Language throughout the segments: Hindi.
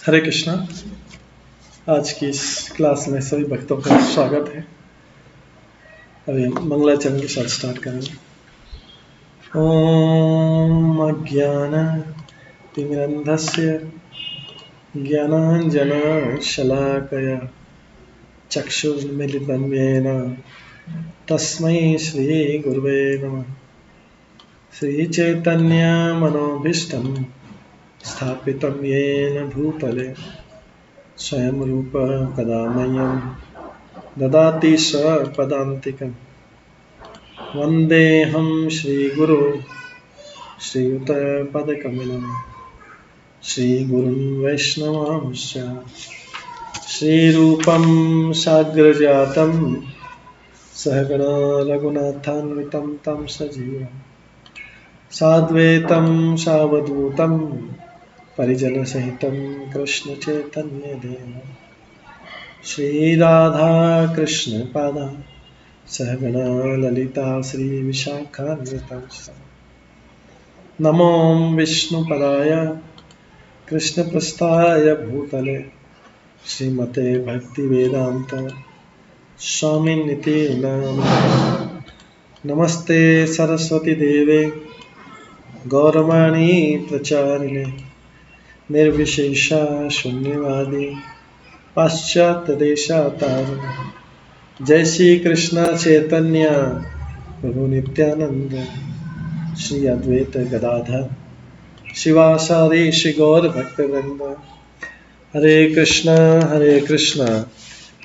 हरे कृष्णा। आज की इस क्लास में सभी भक्तों का स्वागत है। अभी हम मंगलाचरण के साथ स्टार्ट करेंगे। ओम अज्ञानतिमिरन्धस्य ज्ञानाञ्जनशलाकया चक्षुर्मिलितं येन तस्मै श्रीगुरुवे नमः। श्रीचैतन्यमनोभीष्टं स्थापितं येन भूतले स्वयं रूप कदा मह्यं ददाति स्वपदान्तिकम्। वन्देऽहं श्रीगुरो श्रीयुतपदकमलं श्रीगुरुं वैष्णवांश्च श्रीरूपं साग्रजातं सहगण रघुनाथान्वितं तं सजीवं साद्वैतं सावधूतं परिजनसहितं कृष्णचैतन्यदेव श्रीराधाकृष्णपादा सहगणा ललिता श्रीविशाखान्वितांश्च। नमो विष्णुपदाय कृष्णप्रस्थाय भूतले श्रीमते भक्तिवेदान्त स्वामिनिति नामिने। नमस्ते सरस्वती देवे गौरवाणी प्रचारिणे निर्विशेषा शून्यवादी पाश्चात्यदेशातारिणे। जय श्री कृष्ण चैतन्य प्रभु नित्यानंद श्री अद्वैत गदाधर शिवासादि श्री गौर भक्तवृंद। हरे कृष्णा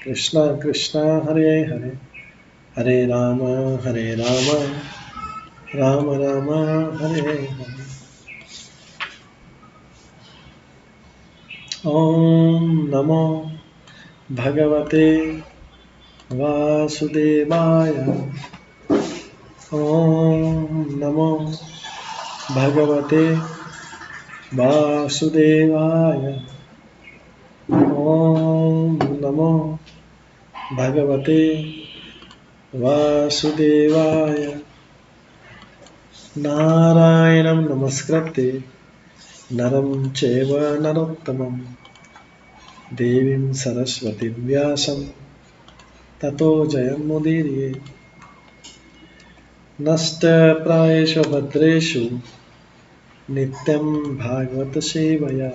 कृष्णा कृष्णा हरे हरे, हरे राम राम राम हरे हरे। ओम नमो भगवते वासुदेवाय। ओम नमो भगवते वासुदेवाय। ओम नमो भगवते वासुदेवाय। नारायणं नमस्कृत्य नरं चैव नरोत्तमं देवीं सरस्वतीं व्यासं ततो जयमुदीरये। नष्टप्रायेषु भद्रेषु नित्यं भागवत सेवया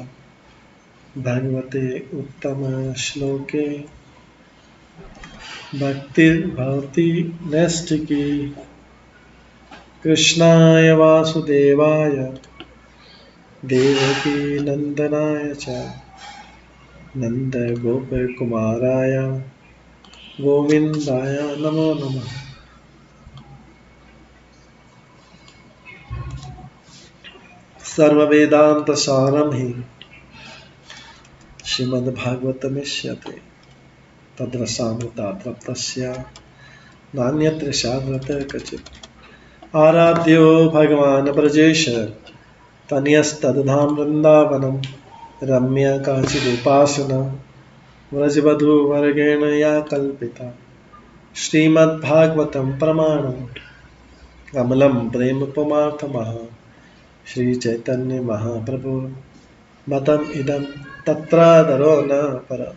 भगवते उत्तमश्लोके भक्तिर्भवति नैष्ठिकी। कृष्णाय वासुदेवाय देवकी नंदनाय च नन्दगोपकुमाराय गोविन्दाय नमो नमः। सर्ववेदान्तसारं हि श्रीमद्भागवतमिष्यते तद्रसामृताप्तस्य नान्यत्र शाश्वतः क्वचित्। आराध्यो भगवान् ब्रजेश तनयस्तद्धाम वृन्दावनं रम्य काचिदुपासना व्रजवधूवर्गेण या कल्पिता। श्रीमद्भागवतं प्रमाणम् अमलं प्रेम पुमार्थमः श्रीचैतन्य महाप्रभु मतम् इदं तत्रादरो न पर।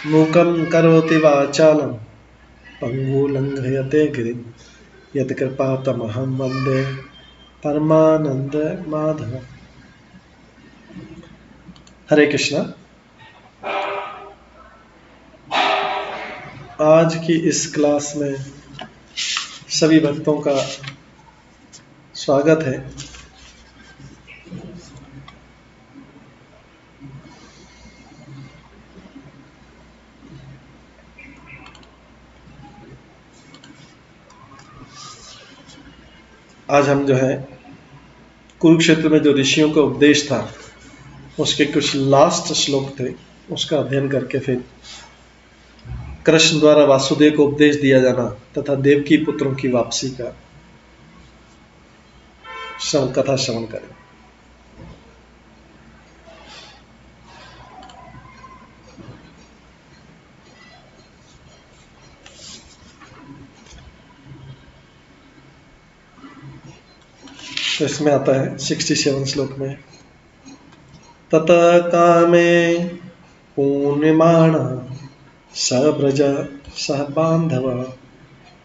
मूकं करोति वाचालं पङ्गुलङ्घयते गिरिं यत्कृपातमहं वन्दे परमानंद माधव। हरे कृष्णा। आज की इस क्लास में सभी भक्तों का स्वागत है। आज हम जो है कुरुक्षेत्र में जो ऋषियों का उपदेश था उसके कुछ लास्ट श्लोक थे, उसका अध्ययन करके फिर कृष्ण द्वारा वासुदेव को उपदेश दिया जाना तथा देवकी पुत्रों की वापसी का कथा श्रवण करें। तो इसमें आता है 67 श्लोक में, ततः कामे पूर्णिमाण सब्रज सह बांधव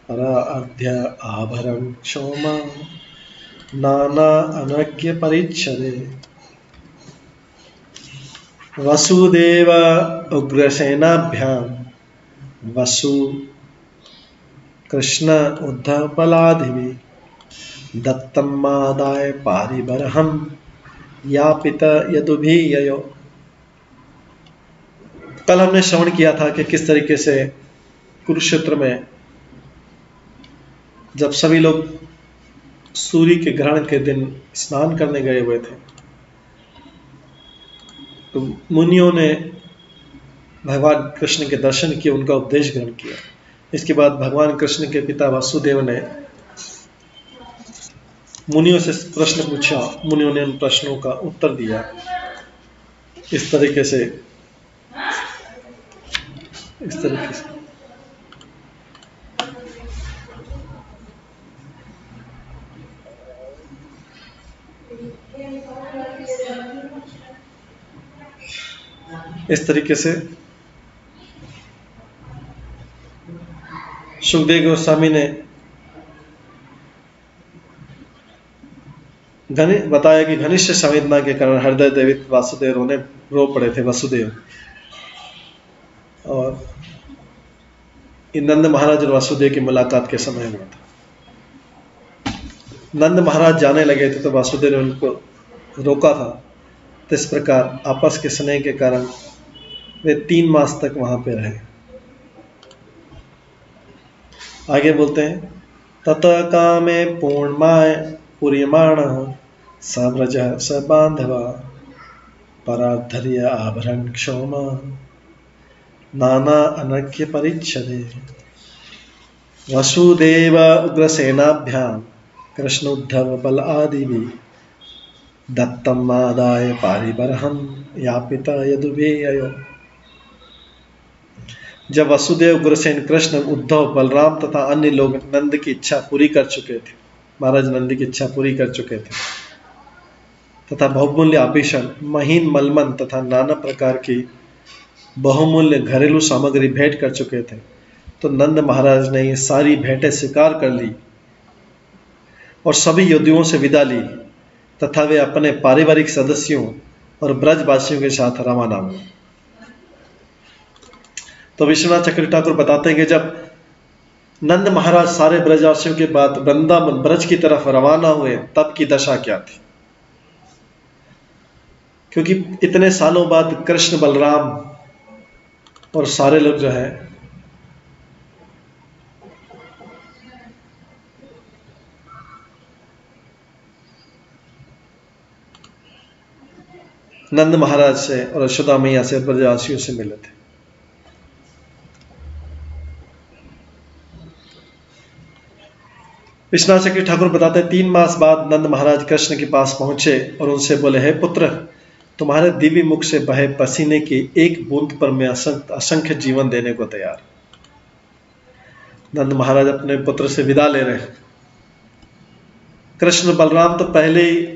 परार्ध्य आभरण क्षोमा नाना अनज्ञ परिच्छदे। वसुदेव उग्रसेनाभ्याम वसु कृष्ण उद्धव बलाधिवी दत्तमादाय पारिबरहम यापित यदुभिययो। कल हमने श्रवण किया था कि किस तरीके से कुरुक्षेत्र में जब सभी लोग सूर्य के ग्रहण के दिन स्नान करने गए हुए थे तो मुनियों ने भगवान कृष्ण के दर्शन किए, उनका उपदेश ग्रहण किया। इसके बाद भगवान कृष्ण के पिता वासुदेव ने मुनियों से प्रश्न पूछा, मुनियों ने उन प्रश्नों का उत्तर दिया। इस तरीके से इस तरीके से सुखदेव गोस्वामी ने बताया कि घनिष्ठ संवेदना के कारण हृदय देवित वासुदेव रोने रो पड़े थे वसुदेव। और नंद महाराज और वासुदेव की मुलाकात के समय हुआ था। नंद महाराज जाने लगे थे तो वासुदेव ने उनको रोका था। तो इस प्रकार आपस के स्नेह के कारण वे 3 मास तक वहां पे रहे। आगे बोलते हैं, ततः कामे पूर्यमाण सब्रज स बांधवा पराधर्य आभरण क्षोमा नाना अनज्ञ परिच्छदे। वसुदेव उग्रसेनाभ्याम कृष्णोद्धव बल आदि दत्तम आदाय पारिबरहम यापिता यदुभेयो। जब वसुदेव उग्रसेन कृष्ण उद्धव बलराम तथा अन्य लोग नंद की इच्छा पूरी कर चुके थे, महाराज नंद की इच्छा पूरी कर चुके थे तथा बहुमूल्य आभूषण महीन मलमन तथा नाना प्रकार की बहुमूल्य घरेलू सामग्री भेंट कर चुके थे, तो नंद महाराज ने ये सारी भेंटें स्वीकार कर ली और सभी यदुओं से विदा ली तथा वे अपने पारिवारिक सदस्यों और ब्रजवासियों के साथ रवाना हुए। तो विश्वनाथ चक्रवर्ती ठाकुर बताते हैं कि जब नंद महाराज सारे ब्रजवासियों के बाद वृंदावन ब्रज की तरफ रवाना हुए तब की दशा क्या थी, क्योंकि इतने सालों बाद कृष्ण बलराम और सारे लोग जो है नंद महाराज से और यशोदा मैया से ब्रजवासियों से मिले थे। विश्वनाथ चक्रवर्ती ठाकुर बताते हैं, 3 मास बाद नंद महाराज कृष्ण के पास पहुंचे और उनसे बोले, हे पुत्र, तुम्हारे दिव्य मुख से बहे पसीने की एक बूंद पर मैं असंख्य जीवन देने को तैयार। नंद महाराज अपने पुत्र से विदा ले रहे। कृष्ण बलराम तो पहले ही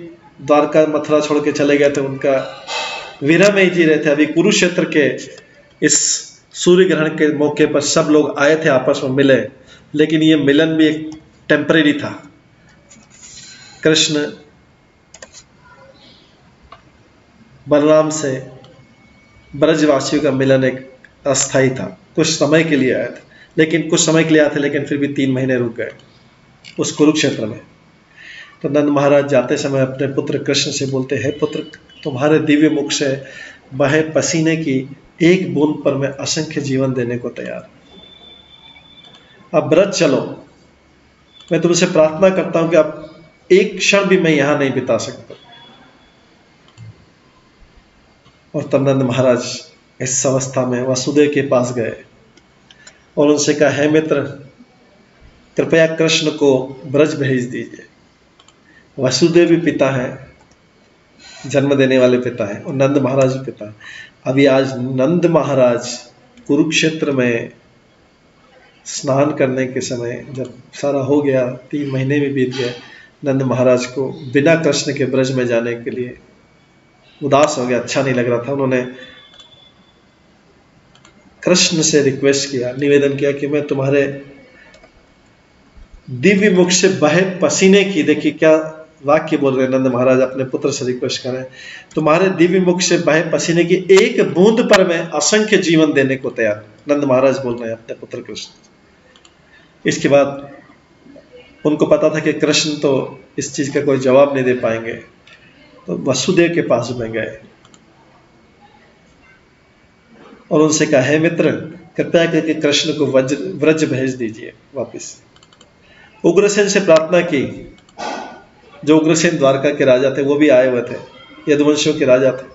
द्वारका मथुरा छोड़ के चले गए थे, उनका विरह में ही जी रहे थे। अभी कुरुक्षेत्र के इस सूर्य ग्रहण के मौके पर सब लोग आए थे, आपस में मिले, लेकिन ये मिलन भी एक टेम्परेरी था। कृष्ण बलराम से ब्रजवासियों का मिलन एक अस्थायी था, कुछ समय के लिए आए थे, लेकिन कुछ समय के लिए आए थे, लेकिन फिर भी 3 महीने रुक गए उस कुरुक्षेत्र में। तो नंद महाराज जाते समय अपने पुत्र कृष्ण से बोलते, हे पुत्र, तुम्हारे दिव्य मुख से बहे पसीने की एक बूंद पर मैं असंख्य जीवन देने को तैयार। अब ब्रज चलो, मैं तुमसे प्रार्थना करता हूं कि अब एक क्षण भी मैं यहां नहीं बिता सकता। और तब नंद महाराज इस अवस्था में वसुदेव के पास गए और उनसे कहा, हे मित्र, कृपया कृष्ण को ब्रज भेज दीजिए। वसुदेव भी पिता है, जन्म देने वाले पिता है, और नंद महाराज भी पिता है। अभी आज नंद महाराज कुरुक्षेत्र में स्नान करने के समय जब सारा हो गया, 3 महीने भी बीत गए, नंद महाराज को बिना कृष्ण के ब्रज में जाने के लिए उदास हो गया, अच्छा नहीं लग रहा था। उन्होंने कृष्ण से रिक्वेस्ट किया, निवेदन किया कि मैं तुम्हारे दिव्य मुख से बहे पसीने की, देखिए क्या वाक्य बोल रहे हैं नंद महाराज, अपने पुत्र से रिक्वेस्ट करें, तुम्हारे दिव्य मुख से बहे पसीने की एक बूंद पर मैं असंख्य जीवन देने को तैयार। नंद महाराज बोल रहे हैं अपने पुत्र कृष्ण। इसके बाद उनको पता था कि कृष्ण तो इस चीज का कोई जवाब नहीं दे पाएंगे, तो वसुदेव के पास में गए और उनसे कहा, हे मित्र, कृपया करके कृष्ण को व्रज भेज दीजिए वापिस। उग्रसेन से प्रार्थना की, जो उग्रसेन द्वारका के राजा थे वो भी आए हुए थे, यदुवंशियों के राजा थे।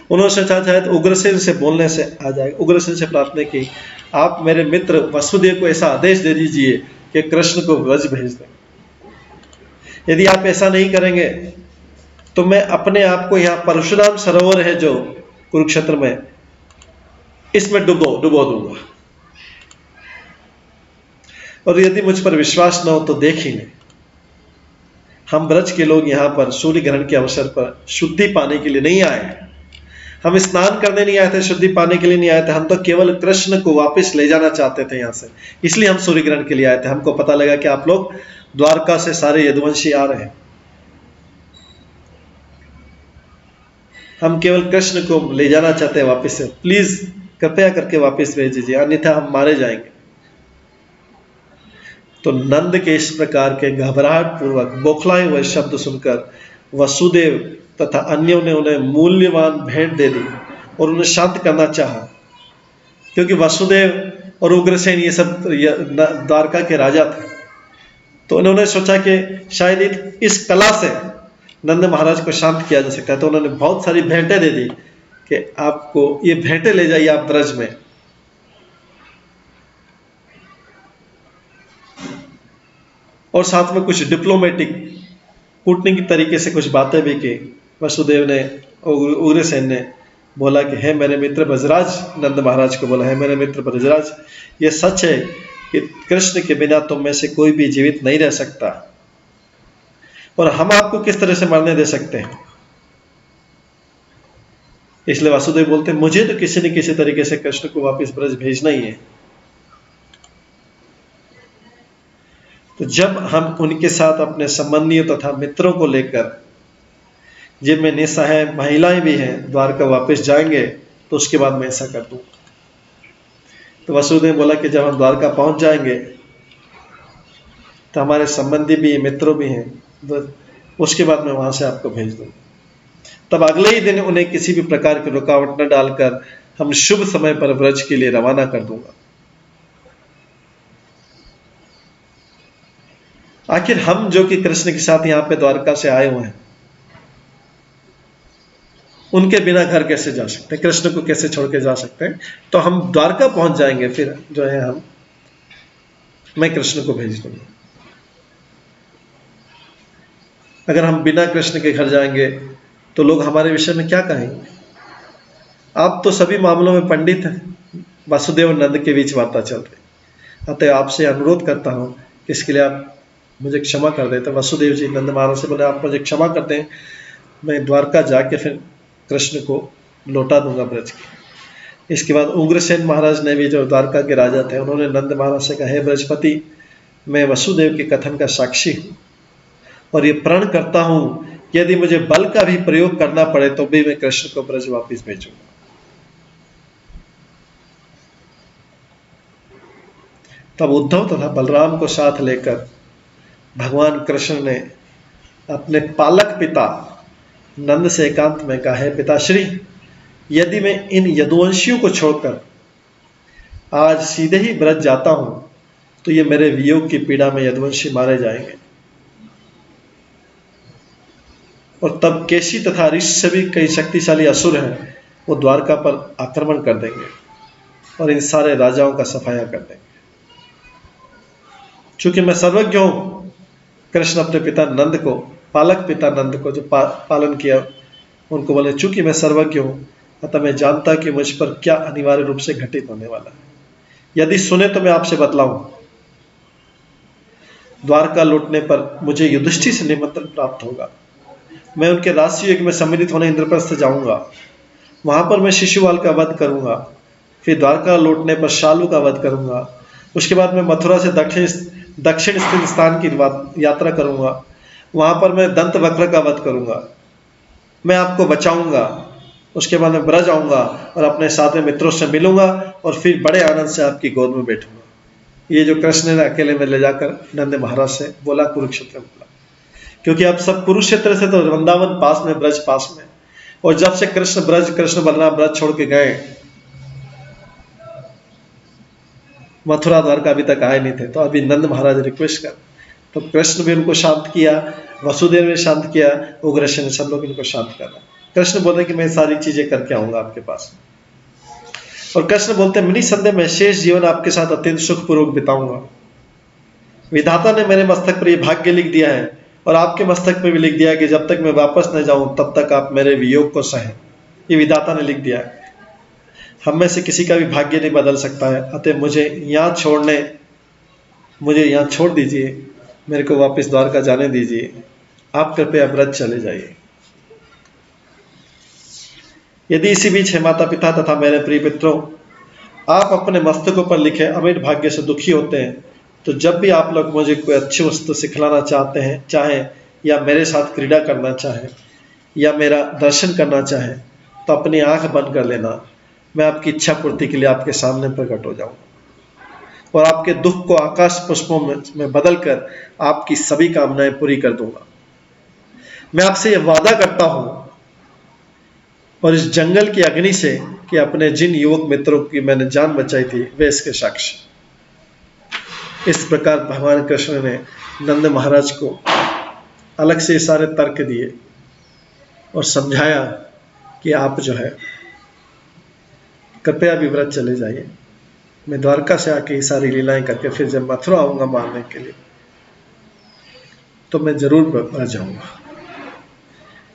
उन्होंने सोचा शायद उग्रसेन से बोलने से आ जाएगा। उग्रसेन से प्रार्थना की, आप मेरे मित्र वसुदेव को ऐसा आदेश दे दीजिए कि कृष्ण को व्रज भेज दें। यदि आप ऐसा नहीं करेंगे तो मैं अपने आप को यहाँ परशुराम सरोवर है जो कुरुक्षेत्र में, इसमें डुबो दूंगा, और यदि मुझ पर विश्वास न हो तो देख ही नहीं। हम ब्रज के लोग यहाँ पर सूर्य ग्रहण के अवसर पर शुद्धि पाने के लिए नहीं आए, हम स्नान करने नहीं आए थे, शुद्धि पाने के लिए नहीं आए थे, हम तो केवल कृष्ण को वापस ले जाना चाहते थे यहाँ से, इसलिए हम सूर्य ग्रहण के लिए आए थे। हमको पता लगा कि आप लोग द्वारका से सारे यदुवंशी आ रहे हैं, हम केवल कृष्ण को ले जाना चाहते हैं वापस से, प्लीज कृपया करके वापस भेज दीजिए, अन्यथा हम मारे जाएंगे। तो नंद के इस प्रकार के घबराहट पूर्वक बौखलाए हुए शब्द सुनकर वसुदेव तथा अन्यों ने उन्हें मूल्यवान भेंट दे दी और उन्हें शांत करना चाहा, क्योंकि वसुदेव और उग्रसेन ये सब द्वारका के राजा थे। तो उन्होंने सोचा कि शायद इस कला से नंद महाराज को शांत किया जा सकता है। तो उन्होंने बहुत सारी भेंटें दे दी कि आपको ये भेंटें ले जाइए आप ब्रज में, और साथ में कुछ डिप्लोमेटिक कूटनीतिक तरीके से कुछ बातें भी की। वसुदेव ने, उग्रसेन ने बोला कि हे मेरे मित्र ब्रजराज, नंद महाराज को बोला, है मेरे मित्र ब्रजराज, ये सच है कि कृष्ण के बिना तुम में से कोई भी जीवित नहीं रह सकता, और हम आपको किस तरह से मरने दे सकते हैं। इसलिए वासुदेव बोलते, मुझे तो किसी न किसी तरीके से कृष्ण को वापस ब्रज भेजना ही है। तो जब हम उनके साथ अपने संबंधियों तथा मित्रों को लेकर, जिनमें निसहाय महिलाएं भी हैं, द्वारका वापस जाएंगे, तो उसके बाद मैं ऐसा कर दूं। तो वसुदेव बोला कि जब हम द्वारका पहुंच जाएंगे तो हमारे संबंधी भी, मित्रों भी हैं, तो उसके बाद मैं वहां से आपको भेज दूंगा। तब अगले ही दिन उन्हें किसी भी प्रकार की रुकावट न डालकर हम शुभ समय पर व्रज के लिए रवाना कर दूंगा। आखिर हम जो कि कृष्ण के साथ यहाँ पे द्वारका से आए हुए हैं, उनके बिना घर कैसे जा सकते हैं, कृष्ण को कैसे छोड़ के जा सकते हैं। तो हम द्वारका पहुंच जाएंगे, फिर जो है मैं कृष्ण को भेज दूंगा। अगर हम बिना कृष्ण के घर जाएंगे तो लोग हमारे विषय में क्या कहेंगे। आप तो सभी मामलों में पंडित हैं, वासुदेव और नंद के बीच वार्ता चल रही, अतः आपसे अनुरोध करता हूं कि इसके लिए आप मुझे क्षमा कर दें। तो वसुदेव जी नंद महाराज से बोले, आप मुझे क्षमा कर दें, मैं द्वारका जाके फिर कृष्ण को लौटा दूंगा ब्रज की। इसके बाद उग्रसेन महाराज ने भी, जो द्वारका के राजा थे, उन्होंने नंद महाराज से कहा, हे ब्रजपति, मैं वसुदेव के कथन का साक्षी हूं और ये प्रण करता हूं कि यदि मुझे बल का भी प्रयोग करना पड़े तो भी मैं कृष्ण को ब्रज वापिस भेजूंगा। तब उद्धव तथा बलराम को साथ लेकर भगवान कृष्ण ने अपने पालक पिता नंद से एकांत में कहा, है पिताश्री, यदि मैं इन यदुवंशियों को छोड़कर आज सीधे ही ब्रज जाता हूं तो ये मेरे वियोग की पीड़ा में यदुवंशी मारे जाएंगे, और तब केशी तथा ऋष से भी कई शक्तिशाली असुर हैं, वो द्वारका पर आक्रमण कर देंगे और इन सारे राजाओं का सफाया कर देंगे। चूंकि मैं सर्वज्ञ हूं, कृष्ण अपने पिता नंद को, पालक पिता नंद को जो पालन किया, उनको बोले, चूंकि मैं सर्वज्ञ हूं, अतः मैं जानता कि मुझ पर क्या अनिवार्य रूप से घटित होने वाला है। यदि सुने तो मैं आपसे बतलाऊं, द्वारका लौटने पर मुझे युधिष्ठिर से निमंत्रण प्राप्त होगा मैं उनके राष्ट्रीय में सम्मिलित होने इंद्रप्रस्थ जाऊंगा। वहां पर मैं शिशुपाल का वध करूंगा। फिर द्वारका लौटने पर शालू का वध करूंगा। उसके बाद मैं मथुरा से दक्षिण स्थित स्थान की यात्रा करूंगा। वहां पर मैं दंत वक्र का वध करूंगा। मैं आपको बचाऊंगा। उसके बाद मैं ब्रज आऊंगा और अपने साथ मित्रों से मिलूंगा और फिर बड़े आनंद से आपकी गोद में बैठूंगा। ये जो कृष्ण ने अकेले में ले जाकर नंद महाराज से बोला, कुरुक्षेत्र में बोला, क्योंकि अब सब कुरुक्षेत्र से तो वृंदावन पास में, ब्रज पास में, और जब से कृष्ण बलराम ब्रज छोड़ के गए, मथुरा द्वारका अभी तक आए नहीं थे, तो अभी नंद महाराज रिक्वेस्ट कर, तो कृष्ण भी उनको शांत किया, वसुदेव ने शांत किया, उग्रसेन ने, सब लोग इनको शांत कर। कृष्ण बोले कि मैं सारी चीजें करके आऊंगा आपके पास। और कृष्ण बोलते, मिनी संदेह मैं शेष जीवन आपके साथ अत्यंत सुखपूर्वक बिताऊंगा। विधाता ने मेरे मस्तक पर यह भाग्य लिख दिया है और आपके मस्तक पर भी लिख दिया है कि जब तक मैं वापस न जाऊं तब तक आप मेरे वियोग को सहें। ये विधाता ने लिख दिया है। हम में से किसी का भी भाग्य नहीं बदल सकता है। अतः मुझे यहाँ छोड़ दीजिए, मेरे को वापस द्वारका जाने दीजिए। आप कृपया ब्रज चले जाइए। यदि इसी बीच है माता पिता तथा मेरे प्रिय मित्रों, आप अपने मस्तकों पर लिखे अमिट भाग्य से दुखी होते हैं, तो जब भी आप लोग मुझे कोई अच्छी वस्तु सिखलाना चाहें या मेरे साथ क्रीड़ा करना चाहें या मेरा दर्शन करना चाहें, तो अपनी आंख बंद कर लेना। मैं आपकी इच्छा पूर्ति के लिए आपके सामने प्रकट हो जाऊंगा और आपके दुख को आकाश पुष्पों में बदल कर आपकी सभी कामनाएं पूरी कर दूंगा। मैं आपसे यह वादा करता हूं और इस जंगल की अग्नि से कि अपने जिन युवक मित्रों की मैंने जान बचाई थी वे इसके साक्षी। इस प्रकार भगवान कृष्ण ने नंद महाराज को अलग से सारे तर्क दिए और समझाया कि आप जो है कृपया भी व्रत चले जाइए। मैं द्वारका से आके ये सारी लीलाएं करके फिर जब मथुरा आऊंगा मारने के लिए, तो मैं जरूर ब्रज जाऊंगा।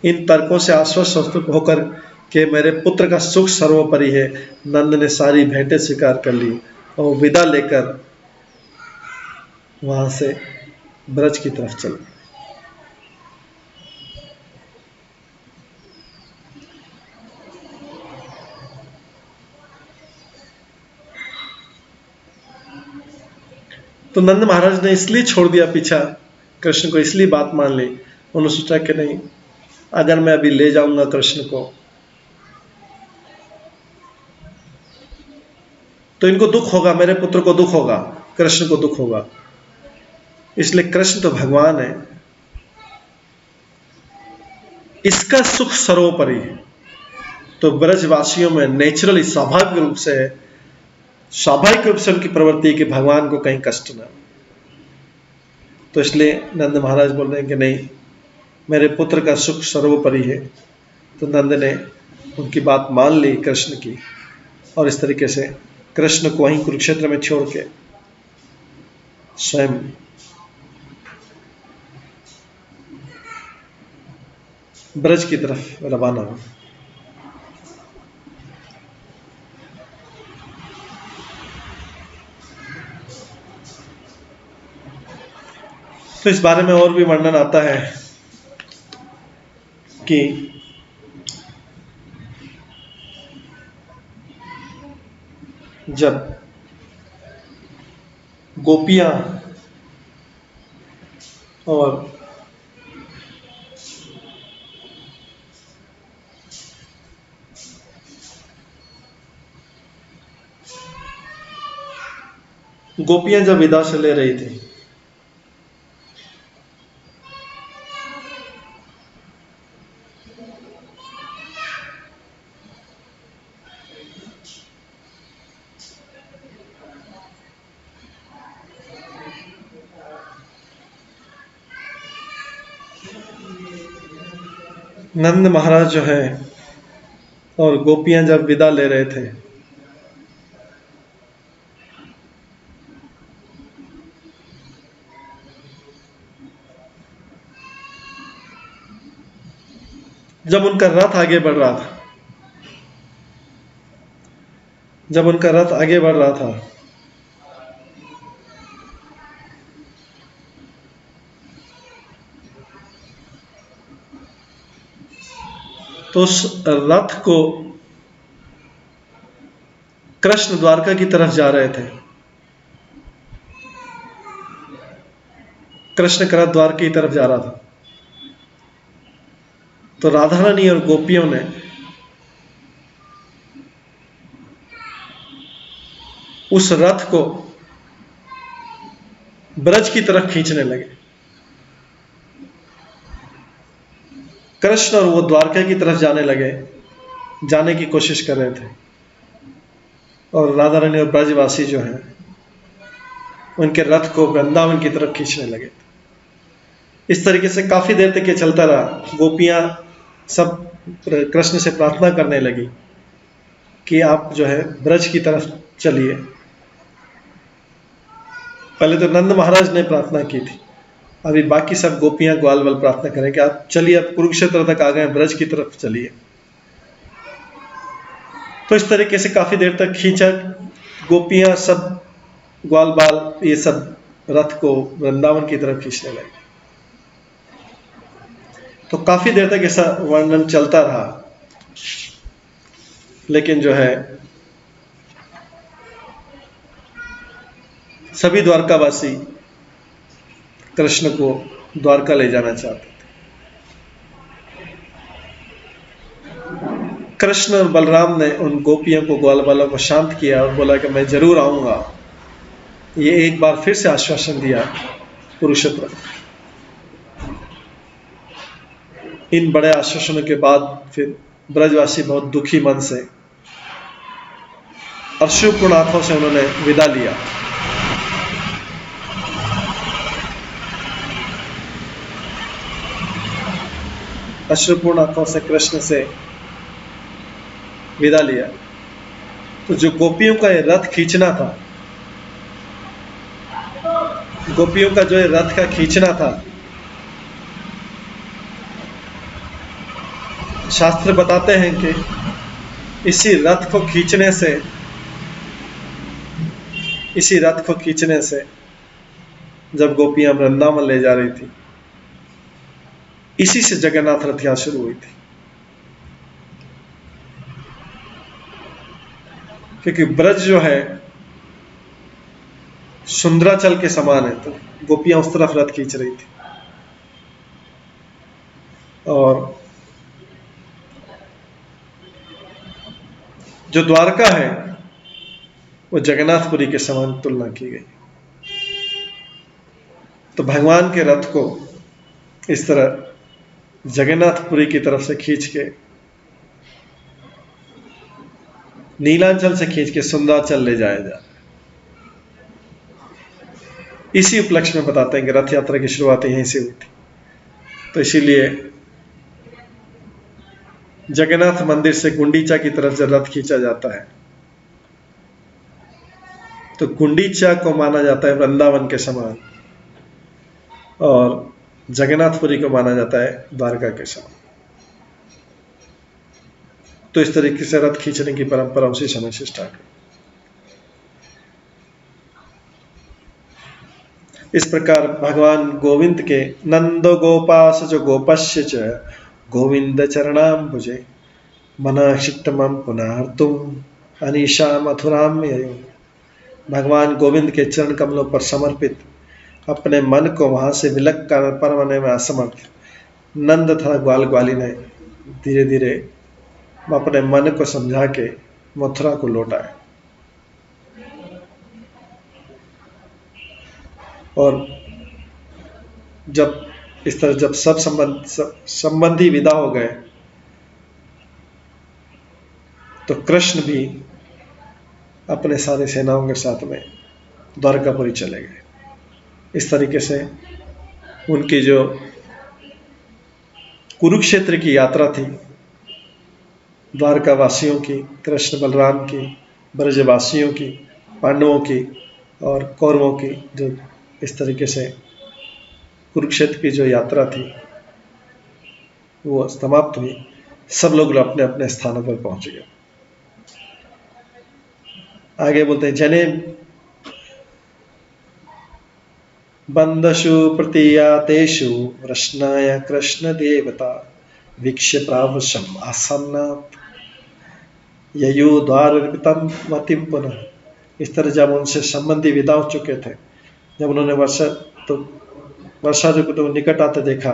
इन तर्कों से आश्वस्त होकर कि मेरे पुत्र का सुख सर्वोपरि है, नंद ने सारी भेंटें स्वीकार कर ली और विदा लेकर वहां से ब्रज की तरफ चल। तो नंद महाराज ने इसलिए छोड़ दिया पीछा, कृष्ण को इसलिए बात मान ली। उन्होंने सोचा कि नहीं, अगर मैं अभी ले जाऊंगा कृष्ण को तो इनको दुख होगा, मेरे पुत्र को दुख होगा, कृष्ण को दुख होगा। इसलिए कृष्ण तो भगवान है, इसका सुख सर्वोपरि है। तो ब्रजवासियों में नेचुरली स्वाभाविक रूप से उनकी प्रवृत्ति है कि भगवान को कहीं कष्ट ना। तो इसलिए नंद महाराज बोल रहे हैं कि नहीं, मेरे पुत्र का सुख सर्वोपरि है। तो नंद ने उनकी बात मान ली कृष्ण की, और इस तरीके से कृष्ण को वहीं कुरुक्षेत्र में छोड़ के स्वयं ब्रज की तरफ रवाना हो। तो इस बारे में और भी वर्णन आता है कि जब गोपियां और जब विदा से ले रही थी, नंद महाराज जो है और गोपियां जब विदा ले रहे थे, जब उनका रथ आगे बढ़ रहा था, तो उस रथ को कृष्ण द्वारका की तरफ जा रहे थे। कृष्ण का रथ द्वारका की तरफ जा रहा था। तो राधा रानी और गोपियों ने उस रथ को ब्रज की तरफ खींचने लगे। कृष्ण और वो द्वारका की तरफ जाने लगे, जाने की कोशिश कर रहे थे, और राधा रानी और ब्रजवासी जो हैं उनके रथ को वृंदावन की तरफ खींचने लगे। इस तरीके से काफी देर तक ये चलता रहा। गोपियां सब कृष्ण से प्रार्थना करने लगी कि आप जो है ब्रज की तरफ चलिए। पहले तो नंद महाराज ने प्रार्थना की थी, अभी बाकी सब गोपियां ग्वाल वाल प्रार्थना करें कि आप चलिए, अब कुरुक्षेत्र तक आ गए, ब्रज की तरफ चलिए। तो इस तरीके से काफी देर तक खींचा। गोपियां सब ग्वाल बाल ये सब रथ को वृंदावन की तरफ खींचने लगे। तो काफी देर तक ऐसा वर्णन चलता रहा, लेकिन जो है सभी द्वारकावासी कृष्ण को द्वारका ले जाना चाहते थे। कृष्ण और बलराम ने उन गोपियों को, ग्वाल बालों को शांत किया और बोला कि मैं जरूर आऊंगा। ये एक बार फिर से आश्वासन दिया कुरुक्षेत्र। इन बड़े आश्वासनों के बाद फिर ब्रजवासी बहुत दुखी मन से, अश्रुपूर्ण आंखों से उन्होंने विदा लिया। अश्रुपूर्ण आंखों से कृष्ण से विदा लिया। तो जो गोपियों का ये रथ खींचना था, गोपियों का जो ये रथ का खींचना था, शास्त्र बताते हैं कि इसी रथ को खींचने से जब गोपियां वृंदावन ले जा रही थी, इसी से जगन्नाथ रथ यात्रा शुरू हुई थी। क्योंकि ब्रज जो है सुंदराचल के समान है, तो गोपियां उस तरफ रथ खींच रही थी। और जो द्वारका है वो जगन्नाथपुरी के समान तुलना की गई। तो भगवान के रथ को इस तरह जगन्नाथपुरी की तरफ से खींच के, नीलांचल से खींच के सुंदराचल ले जाया जा। इसी उपलक्ष्य में बताते हैं कि रथ यात्रा की शुरुआत यहीं से हुई थी। तो इसीलिए जगन्नाथ मंदिर से गुंडीचा की तरफ जब रथ खींचा जाता है, तो गुंडीचा को माना जाता है वृंदावन के समान, और जगन्नाथपुरी को माना जाता है द्वारका के समान। तो इस तरीके से रथ खींचने की परंपरा उसी समय से स्टार्ट हुई। इस प्रकार भगवान गोविंद के नंदो गोपास जो गोपस्य च गोविंद चरणाम्बुजे मनाक्षिप्तमं पुनर्तुम अनीशा मथुराम ययो। भगवान गोविंद के चरण कमलों पर समर्पित अपने मन को वहां से विलक कर परवाने में असमर्थ नंद तथा ग्वाल ग्वाली ने धीरे धीरे अपने मन को समझा के मथुरा को लौटाया। और जब इस तरह जब सब संबंधी विदा हो गए, तो कृष्ण भी अपने सारे सेनाओं के साथ में द्वारकापुरी चले गए। इस तरीके से उनकी जो कुरुक्षेत्र की यात्रा थी, द्वारका वासियों की, कृष्ण बलराम की, ब्रजवासियों की, पांडवों की और कौरवों की, जो इस तरीके से कुरुक्षेत्र की जो यात्रा थी वो समाप्त हुई। सब लोग अपने अपने स्थानों पर पहुंच गए। आगे बोलते हैं, जने बंदशु प्रतीयातेषु वृष्णाय कृष्ण देवता वीक्ष्य प्रावशम आसन्नात् ययो द्वारपितम मतिम पुनः। इस तरह जब उनसे संबंधी विदा हो चुके थे, जब उन्होंने वर्षा ऋतु को निकट आते देखा,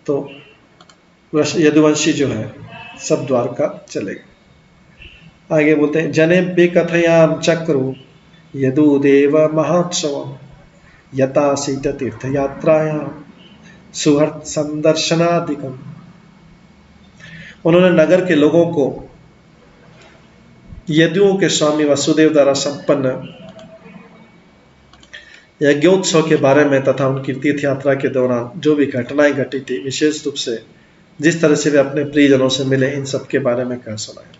तो यदुवंशी जो है सब द्वारका चले गए। आगे बोलते हैं जनेभ्य कथयाम चक्रु यदुदेव महोत्सव यथा सीत तीर्थ यात्रायां सुहृत संदर्शनादिकम। उन्होंने नगर के लोगों को यदुओं के स्वामी वसुदेव द्वारा संपन्न यज्ञोत्सव के बारे में तथा उनकी तीर्थ यात्रा के दौरान जो भी घटनाएं घटी थी, विशेष रूप से जिस तरह से वे अपने प्रियजनों से मिले, इन सब के बारे में कह सुनाया।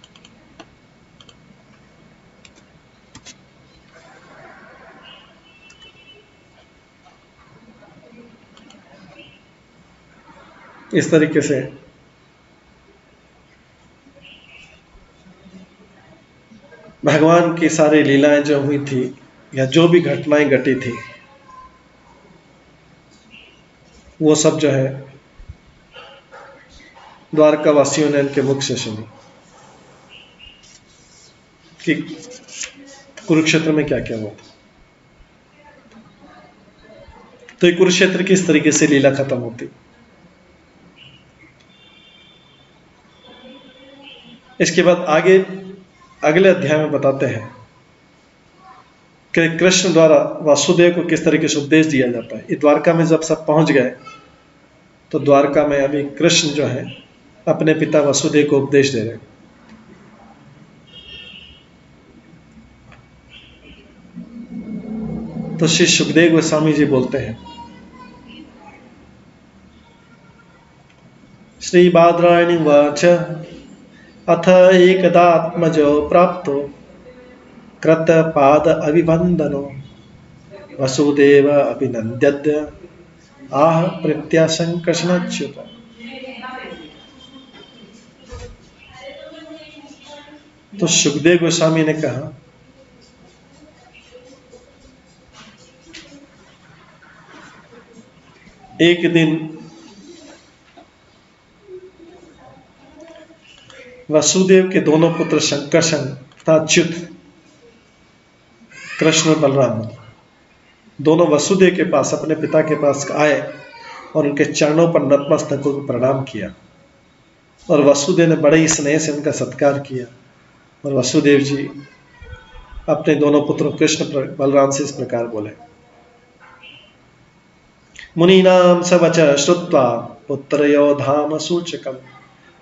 इस तरीके से भगवान की सारी लीलाएं जो हुई थी या जो भी घटनाएं घटी थी, वो सब जो है द्वारका वासियों ने इनके मुख से सुनी कि कुरुक्षेत्र में क्या क्या हुआ था। तो ये कुरुक्षेत्र की इस तरीके से लीला खत्म होती। इसके बाद आगे अगले अध्याय में बताते हैं कि कृष्ण द्वारा वासुदेव को किस तरीके से उपदेश दिया जाता है। द्वारका में जब सब पहुंच गए, तो द्वारका में अभी कृष्ण जो है अपने पिता वसुदेव को उपदेश दे रहे। तो श्री सुखदेव गोस्वामी जी बोलते हैं, श्री बादरायणी वाच अथ एकदात्मजो प्राप्तो कृत पाद अभिवंदनो वसुदेव अभिनंद्य आह प्रत्याशंकर्षणाच्युत। तो सुखदेव गोस्वामी ने कहा, एक दिन वसुदेव के दोनों पुत्र संकर्षण तथा अच्युत, कृष्ण और बलराम, दोनों वसुदेव के पास अपने पिता के पास आए और उनके चरणों पर नतमस्तक होकर प्रणाम किया। और वसुदेव ने बड़े ही स्नेह से उनका सत्कार किया। और वसुदेव जी अपने दोनों पुत्रों कृष्ण बलराम से इस प्रकार बोले, मुनीनाम सवच श्रुत्वा पुत्रयो धाम सूचकम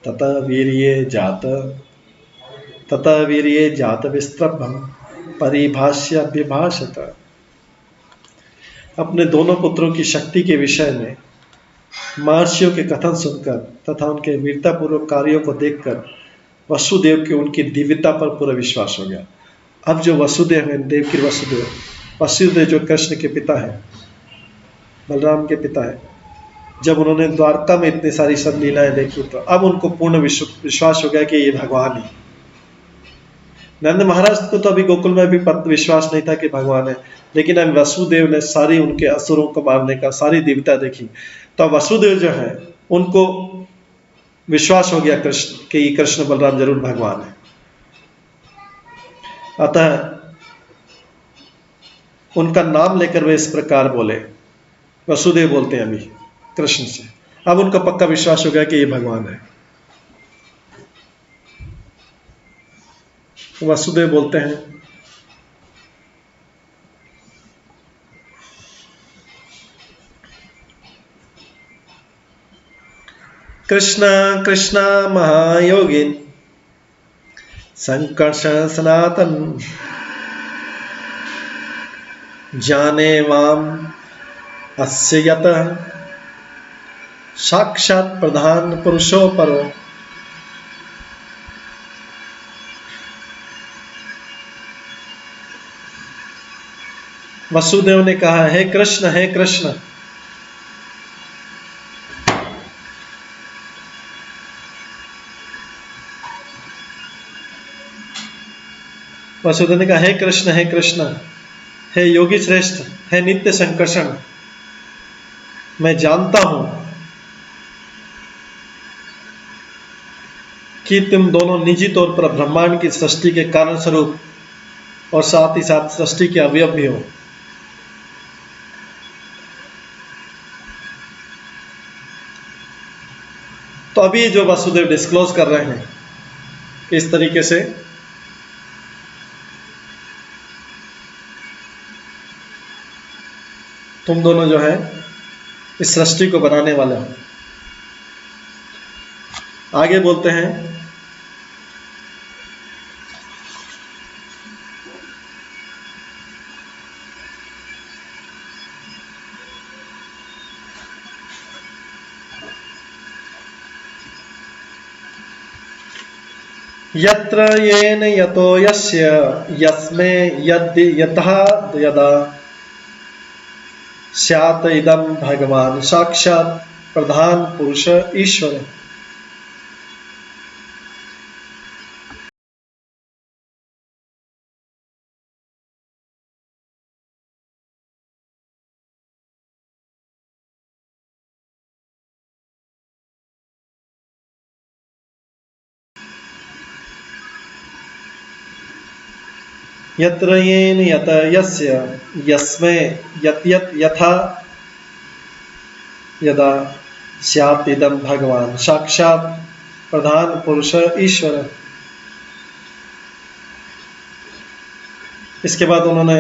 ततः वीर्ये जात विस्त्रभम परिभाष्य अभिभाषत। अपने दोनों पुत्रों की शक्ति के विषय में महर्षियों के कथन सुनकर तथा उनके वीरतापूर्वक कार्यों को देखकर वसुदेव के उनकी दिव्यता पर पूरा विश्वास हो गया। अब जो वसुदेव है, देवकी वसुदेव जो कृष्ण के पिता है, बलराम के पिता है, जब उन्होंने द्वारका में इतनी सारी सब लीलाएं देखी, तो अब उनको पूर्ण विश्वास हो गया कि ये भगवान ही। नंद महाराज को तो अभी गोकुल में भी विश्वास नहीं था कि भगवान है, लेकिन अब वसुदेव ने सारी उनके असुरों को मारने का सारी दिव्यता देखी, तो वसुदेव जो है उनको विश्वास हो गया कृष्ण कि कृष्ण बलराम जरूर भगवान है। अतः उनका नाम लेकर वे इस प्रकार बोले, वसुदेव बोलते हैं अभी कृष्ण से, अब उनका पक्का विश्वास हो गया कि ये भगवान है। वसुदेव बोलते हैं, कृष्ण कृष्ण महायोगिन संकर्षण सनातन जाने वाम अस्य यतः साक्षात प्रधान पुरुषो परो। वसुदेव ने कहा, हे कृष्ण, हे कृष्ण। वसुदेव ने कहा, हे कृष्ण, हे कृष्ण, हे योगी श्रेष्ठ, हे नित्य संकर्षण, मैं जानता हूं कि तुम दोनों निजी तौर पर ब्रह्मांड की सृष्टि के कारण स्वरूप और साथ ही साथ सृष्टि के अवयव भी हो। तो अभी जो वासुदेव डिस्क्लोज कर रहे हैं इस तरीके से, तुम दोनों जो है इस सृष्टि को बनाने वाले हो। आगे बोलते हैं, यत्र येन यतो यस्य यस्मे यतः यदा स्यात् इदं भगवान साक्षात् प्रधान पुरुष ईश्वर। यत्र येन यत यस्य यस्मै यत यथा यदा स्यात् इदं भगवान साक्षात् प्रधान पुरुष ईश्वर। इसके बाद उन्होंने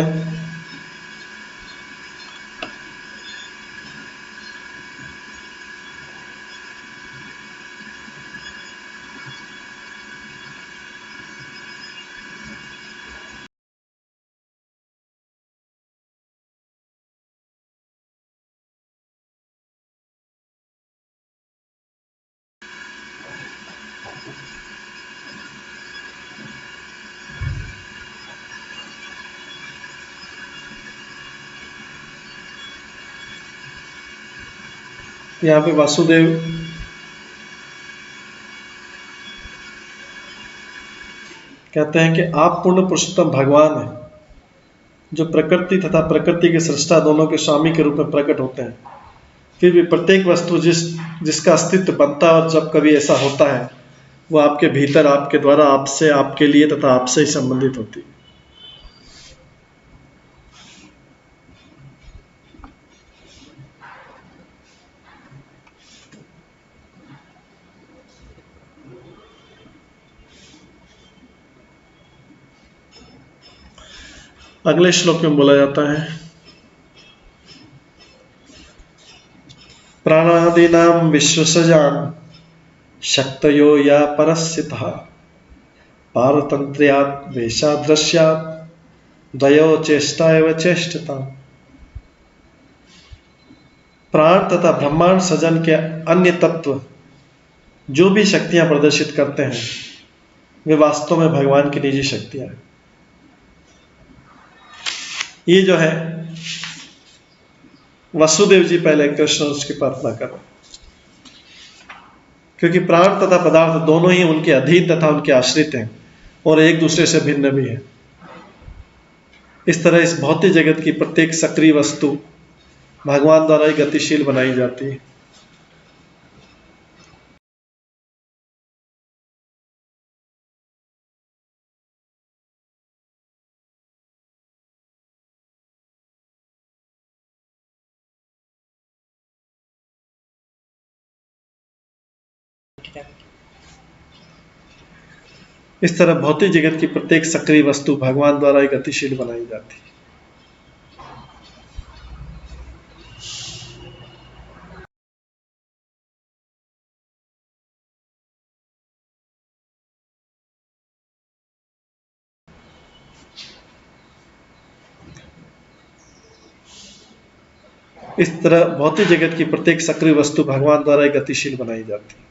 यहाँ पे वासुदेव कहते हैं कि आप पूर्ण पुरुषोत्तम भगवान हैं जो प्रकृति तथा प्रकृति के सृष्टा दोनों के स्वामी के रूप में प्रकट होते हैं। फिर भी प्रत्येक वस्तु जिसका अस्तित्व बनता है और जब कभी ऐसा होता है वो आपके भीतर, आपके द्वारा, आपसे, आपके लिए तथा आपसे ही संबंधित होती है। अगले श्लोक में बोला जाता है, प्राणादीनां विश्वसजान शक्तयो या परस्थितः पारतंत्र्यात् वेशादृश्यात् द्वयो चेष्टा एव चेष्टता। प्राण तथा ब्रह्मांड सजन के अन्य तत्व जो भी शक्तियां प्रदर्शित करते हैं वे वास्तव में भगवान की निजी शक्तियां हैं। ये जो है वसुदेव जी पहले कृष्ण उसकी प्रार्थना कर रहे हैं, क्योंकि प्राण तथा पदार्थ दोनों ही उनके अधीन तथा उनके आश्रित हैं और एक दूसरे से भिन्न भी है। इस तरह इस भौतिक जगत की प्रत्येक सक्रिय वस्तु भगवान द्वारा ही गतिशील बनाई जाती है। इस तरह भौतिक जगत की प्रत्येक सक्रिय वस्तु भगवान द्वारा ही गतिशील बनाई जाती है। इस तरह भौतिक जगत की प्रत्येक सक्रिय वस्तु भगवान द्वारा ही गतिशील बनाई जाती है।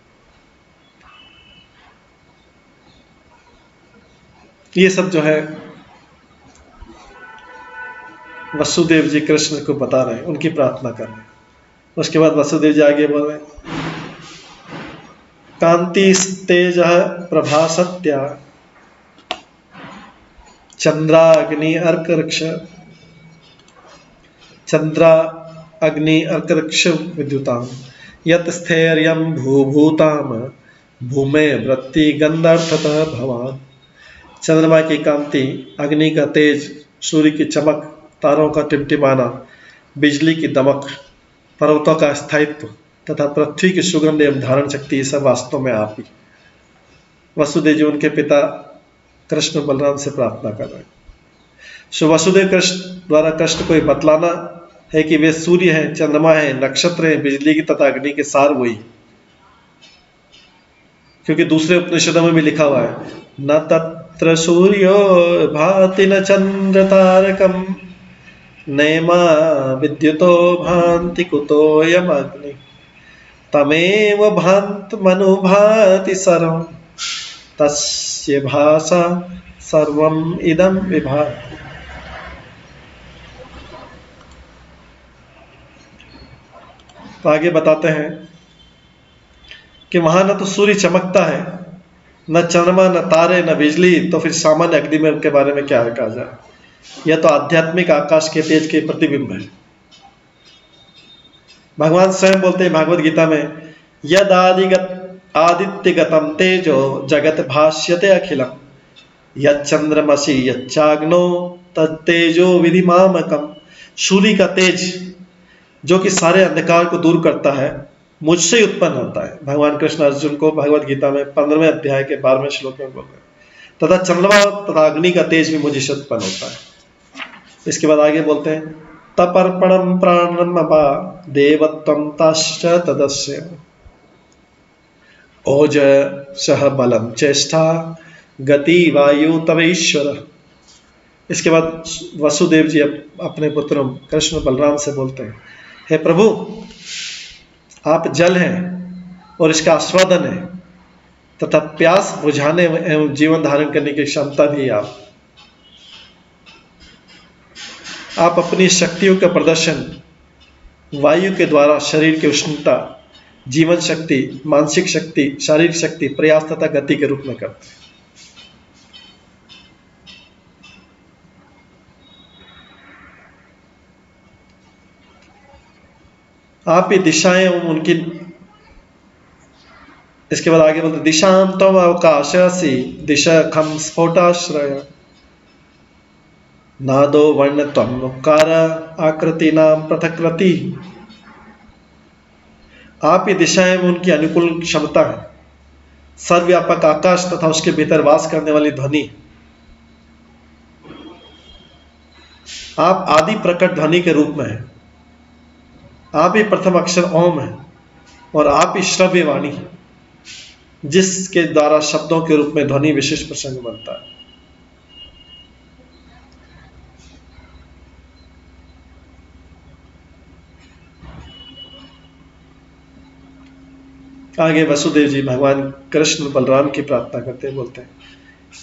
ये सब जो है वसुदेव जी कृष्ण को बता रहे हैं, उनकी प्रार्थना कर रहे हैं। उसके बाद वसुदेव जी आगे बोल रहे हैं, कांति तेज प्रभा सत्या चंद्रा अग्नि अर्करक्ष चंद्रा अग्नि अर्करक्ष विद्युताम यत स्थैर्यम भूभूताम भूमे वृत्ति गंधार्थतः भवान। चंद्रमा की कांति, अग्नि का तेज, सूर्य की चमक, तारों का टिमटिमाना, बिजली की दमक, पर्वतों का स्थायित्व तथा पृथ्वी की सुगंध एवं धारण शक्ति, ये सब वास्तव में आप ही। वसुदेव जी उनके पिता कृष्ण बलराम से प्रार्थना कर रहे हैं। सो वसुदेव कृष्ण द्वारा कृष्ण को बतलाना है कि वे सूर्य हैं, चंद्रमा है, नक्षत्र हैं, बिजली की तथा अग्नि के सार वही। क्योंकि दूसरे उपनिषदों में भी लिखा हुआ है, न तत्र सूर्यो भाति न चंद्र तारकम नैमा विद्युतो भांति कुतोयम अग्नि तमेव भांत मनुभाति सर्वं तस्य भासा सर्वम इदम विभाति। तो आगे बताते हैं कि वहां न तो सूर्य चमकता है, न चंद्रमा, न तारे, न बिजली, तो फिर सामान्य अग्नि में के बारे में क्या कहा जाए। यह तो आध्यात्मिक आकाश के तेज के प्रतिबिंब है। भगवान स्वयं बोलते हैं भागवत गीता में, यद आदित्यगतम तेजो जगत भाष्यते अखिलम यच्चंद्रमसि यच्चाग्नो तत्तेजो विधिमामकम। सूर्य का तेज जो कि सारे अंधकार को दूर करता है, मुझसे ही उत्पन्न होता है। भगवान कृष्ण अर्जुन को भगवत गीता में 15वें अध्याय के 12वें श्लोक में बोल रहे हैं, तथा चंद्रमा तथा अग्नि का तेज भी मुझे से उत्पन्न होता है। इसके बाद आगे बोलते हैं, तपर्पणम प्राणम अपा देवत्वम ताश्च तदस्य ओज सह बलम चेष्टा गति वायु तव ईश्वर। इसके बाद वसुदेव जी अपने पुत्रों कृष्ण बलराम से बोलते हैं, हे प्रभु, आप जल हैं और इसका आस्वादन है तथा प्यास बुझाने एवं जीवन धारण करने की क्षमता भी आप अपनी शक्तियों का प्रदर्शन वायु के द्वारा शरीर की उष्णता, जीवन शक्ति, मानसिक शक्ति, शारीरिक शक्ति, प्रयास तथा गति के रूप में करते हैं। आप ही दिशाएं उनकी। इसके बाद आगे बोलते, दिशाम तम अवकाशसी दिशा खम स्फोटाश्रय नादो वर्ण तम नुकार आकृति नाम पृथकृति। आप ही दिशाएं में उनकी अनुकूल क्षमता है। सर्वव्यापक आकाश तथा उसके भीतर वास करने वाली ध्वनि। आप आदि प्रकट ध्वनि के रूप में है। आप ही प्रथम अक्षर ओम है और आप ही श्रव्य वाणी है, जिसके द्वारा शब्दों के रूप में ध्वनि विशिष्ट प्रसंग बनता है। आगे वसुदेव जी भगवान कृष्ण बलराम की प्रार्थना करते हैं, बोलते हैं,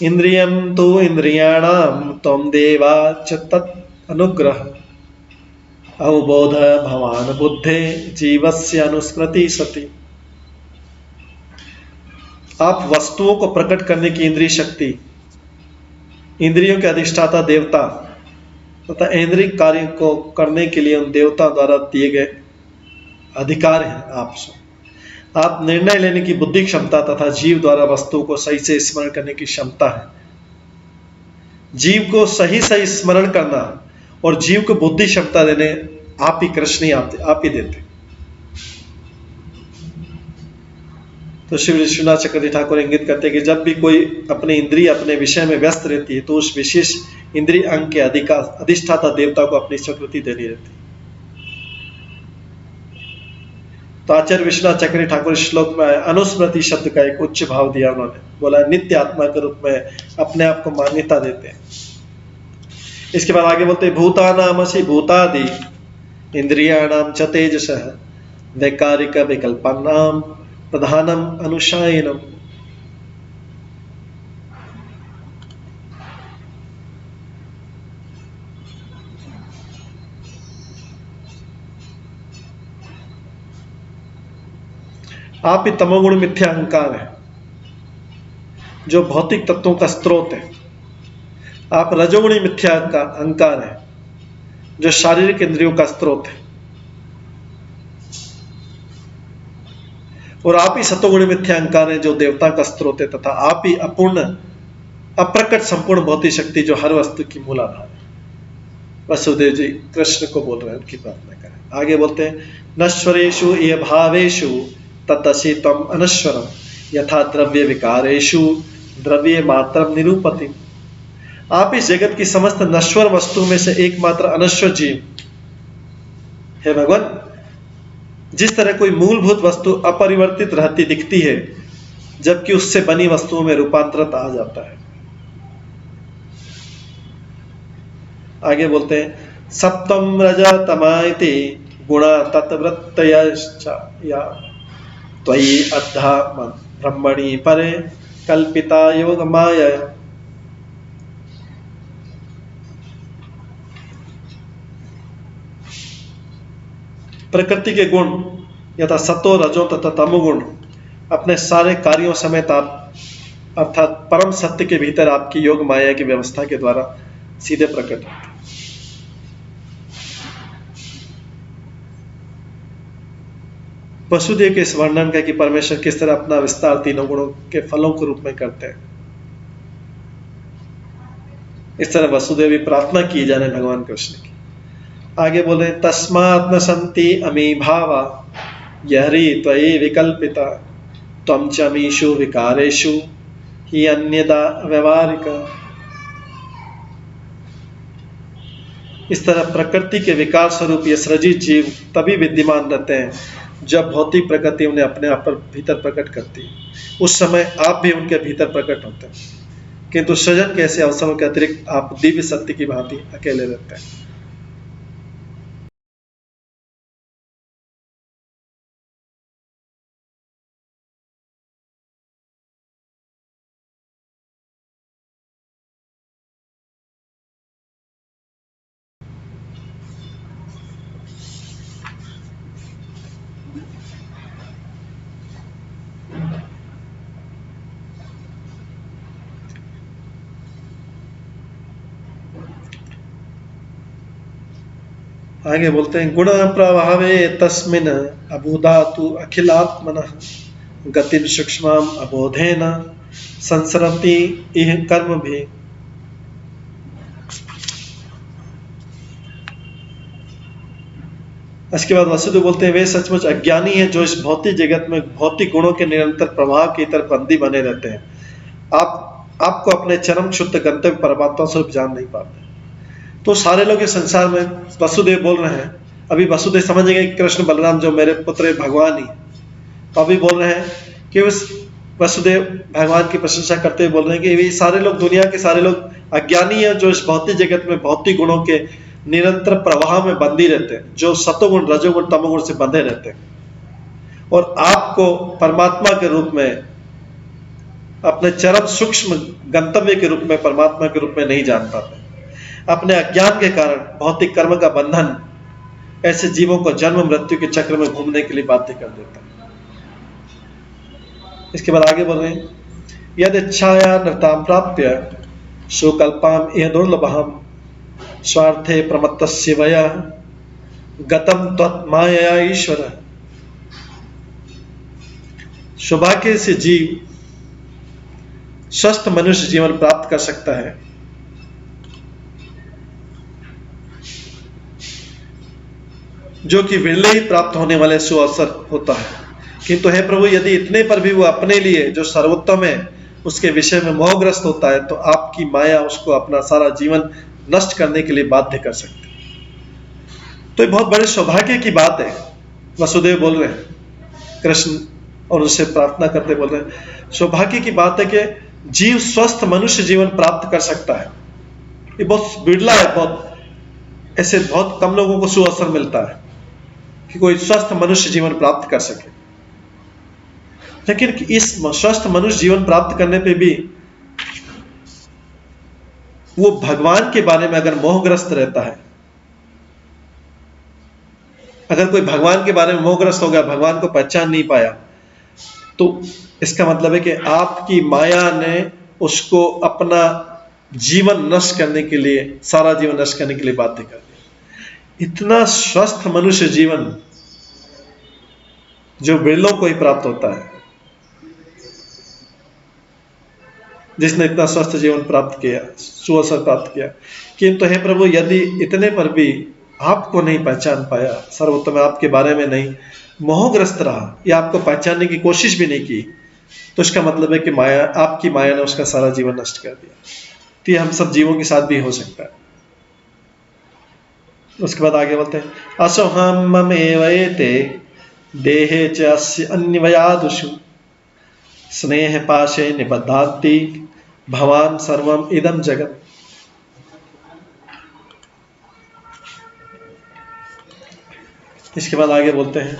इंद्रियम तो इंद्रियाणाम तम देवा च तत् अनुग्रह अवबोध भवान बुद्धे जीवस्य अनुस्मृति सती। आप वस्तुओं को प्रकट करने की इंद्रिय शक्ति, इंद्रियों के अधिष्ठाता देवता तथा इंद्रिय कार्य को करने के लिए उन देवता द्वारा दिए गए अधिकार हैं। आप निर्णय लेने की बुद्धि क्षमता तथा जीव द्वारा वस्तु को सही से स्मरण करने की क्षमता है। जीव को सही सही स्मरण करना और जीव को बुद्धि क्षमता देने आप ही कृष्ण ही आप ही देते। तो श्री विश्वनाथ चक्रवर्ती ठाकुर इंगित करते हैं कि जब भी कोई अपनी इंद्रिय अपने विषय में व्यस्त रहती है, तो उस विशेष इंद्रिय अंग के अधिष्ठाता देवता को अपनी स्वीकृति देनी रहती है। तो आचार्य विश्वनाथ चक्रवर्ती ठाकुर श्लोक में अनुस्मृति शब्द का एक उच्च भाव दिया। उन्होंने बोला नित्य आत्मा के रूप में अपने आप को मान्यता देते हैं। इसके बाद आगे बोलते हैं, भूतानामसि भूतादि इंद्रियाणाम च तेजसः वैकारिक विकल्पानाम प्रधानम अनुशायनम। आप ही तमोगुण मिथ्या अहंकार है, जो भौतिक तत्वों का स्रोत है। आप रजोगुणी मिथ्या अहंकार है, जो शारीरिक इंद्रियों का स्रोत है। और आप ही सतोगुण मिथ्या अहंकार है जो देवता का स्रोत है, तथा आप ही अपूर्ण अप्रकट संपूर्ण भौतिक शक्ति जो हर वस्तु की मूल आधार है। वसुदेव जी कृष्ण को बोल रहे हैं, उनकी प्रार्थना करें। आगे बोलते हैं, नश्वरेषु ये भावेषु ततसि त्वम अनश्वरम यथा द्रव्य विकारेषु द्रव्य मात्रम निरूपति। आप इस जगत की समस्त नश्वर वस्तु में से एकमात्र अनश्वर जीव है भगवान। जिस तरह कोई मूलभूत वस्तु अपरिवर्तित रहती दिखती है, जबकि उससे बनी वस्तुओं में रूपांतरित आ जाता है। आगे बोलते हैं, सप्तम रजतमाइति गुणा तत्वृत्तयश्च या त्वयि अद्धा ब्रह्मणि परे कल्पिता योग माया। प्रकृति के गुण यथा सतो रजो तथा तमोगुण अपने सारे कार्यों समेत आप अर्थात परम सत्य के भीतर आपकी योग माया की व्यवस्था के द्वारा सीधे प्रकट होते हैं। वसुदेव के इस वर्णन का कि परमेश्वर किस तरह अपना विस्तार तीनों गुणों के फलों के रूप में करते हैं, इस तरह वसुदेव की प्रार्थना की जाने भगवान कृष्ण की। आगे बोले, तस्मात् न सन्ति अमी भावा यहरि त्वयि विकल्पिता त्वं च अमीषु विकारेषु हि अन्यदा व्यवहारिका। इस तरह प्रकृति के विकार स्वरूप ये सृजित जीव तभी विद्यमान रहते हैं जब भौतिक प्रकृति उन्हें अपने आप पर भीतर प्रकट करती है। उस समय आप भी उनके भीतर प्रकट होते हैं, किंतु सृजन के ऐसे अवसरों के अतिरिक्त आप दिव्य सत्य की भांति अकेले रहते हैं। आगे बोलते हैं, गुण प्रभावे तस्मिन् अबुधातु अखिलात्मनः गतिं सूक्ष्मम् अबोधेन संसरति इह कर्म भी। इसके बाद वसुदेव बोलते हैं, वे सचमुच अज्ञानी हैं जो इस भौतिक जगत में भौतिक गुणों के निरंतर प्रवाह की तरफ बंदी बने रहते हैं। आपको अपने चरम शुद्ध गंतव्य परमात्मा स्वरूप जान नहीं पाते। तो सारे लोग इस संसार में, वसुदेव बोल रहे हैं, अभी वसुदेव समझेंगे कि कृष्ण बलराम जो मेरे पुत्र भगवान ही, तो अभी बोल रहे हैं कि उस वसुदेव भगवान की प्रशंसा करते हुए बोल रहे हैं कि ये सारे लोग, दुनिया के सारे लोग अज्ञानी हैं जो इस भौतिक जगत में भौतिक गुणों के निरंतर प्रवाह में बंदी रहते हैं, जो सतोगुण रजोगुण तमोगुण से बंधे रहते हैं और आपको परमात्मा के रूप में, अपने चरम सूक्ष्म गंतव्य के रूप में, परमात्मा के रूप में नहीं जान पाते। अपने अज्ञान के कारण भौतिक कर्म का बंधन ऐसे जीवों को जन्म मृत्यु के चक्र में घूमने के लिए बाध्य कर देता है। इसके बाद आगे बोल रहे हैं, यद इच्छाया नृताम प्राप्य सुकल्पाम इह दुर्लभम स्वार्थे प्रमत्तस्य वया गतम त्वत्माया ईश्वर। सौभाग्य से जीव स्वस्थ मनुष्य जीवन प्राप्त कर सकता है जो कि विरले ही प्राप्त होने वाले सुअवसर होता है। किंतु हे प्रभु, यदि इतने पर भी वो अपने लिए जो सर्वोत्तम है उसके विषय में मोहग्रस्त होता है, तो आपकी माया उसको अपना सारा जीवन नष्ट करने के लिए बाध्य कर सकती है। तो ये बहुत बड़े सौभाग्य की बात है। वसुदेव बोल रहे हैं कृष्ण और उससे प्रार्थना करते बोल रहे हैं, सौभाग्य की बात है कि जीव स्वस्थ मनुष्य जीवन प्राप्त कर सकता है। ये बहुत बिरला है, बहुत ऐसे बहुत कम लोगों को सुअवसर मिलता है कि कोई स्वस्थ मनुष्य जीवन प्राप्त कर सके। लेकिन इस स्वस्थ मनुष्य जीवन प्राप्त करने पे भी वो भगवान के बारे में अगर मोहग्रस्त रहता है, अगर कोई भगवान के बारे में मोहग्रस्त हो गया, भगवान को पहचान नहीं पाया, तो इसका मतलब है कि आपकी माया ने उसको अपना जीवन नष्ट करने के लिए, सारा जीवन नष्ट करने के लिए बाध्य कर दिया। इतना स्वस्थ मनुष्य जीवन जो बिरलों को ही प्राप्त होता है, जिसने इतना स्वस्थ जीवन प्राप्त किया, सुअवसर प्राप्त किया। किंतु हे प्रभु, यदि इतने पर भी आपको नहीं पहचान पाया, सर्वोत्तम आपके बारे में नहीं मोहग्रस्त रहा या आपको पहचानने की कोशिश भी नहीं की, तो इसका मतलब है कि माया, आपकी माया ने उसका सारा जीवन नष्ट कर दिया। तो ये हम सब जीवों के साथ भी हो सकता है। उसके बाद आगे बोलते हैं, असोहम ममेवैते देहे च अस्य अन्वयादुषु स्नेह पाशे निबद्धाति भवान सर्वम इदम जगत। इसके बाद आगे बोलते हैं,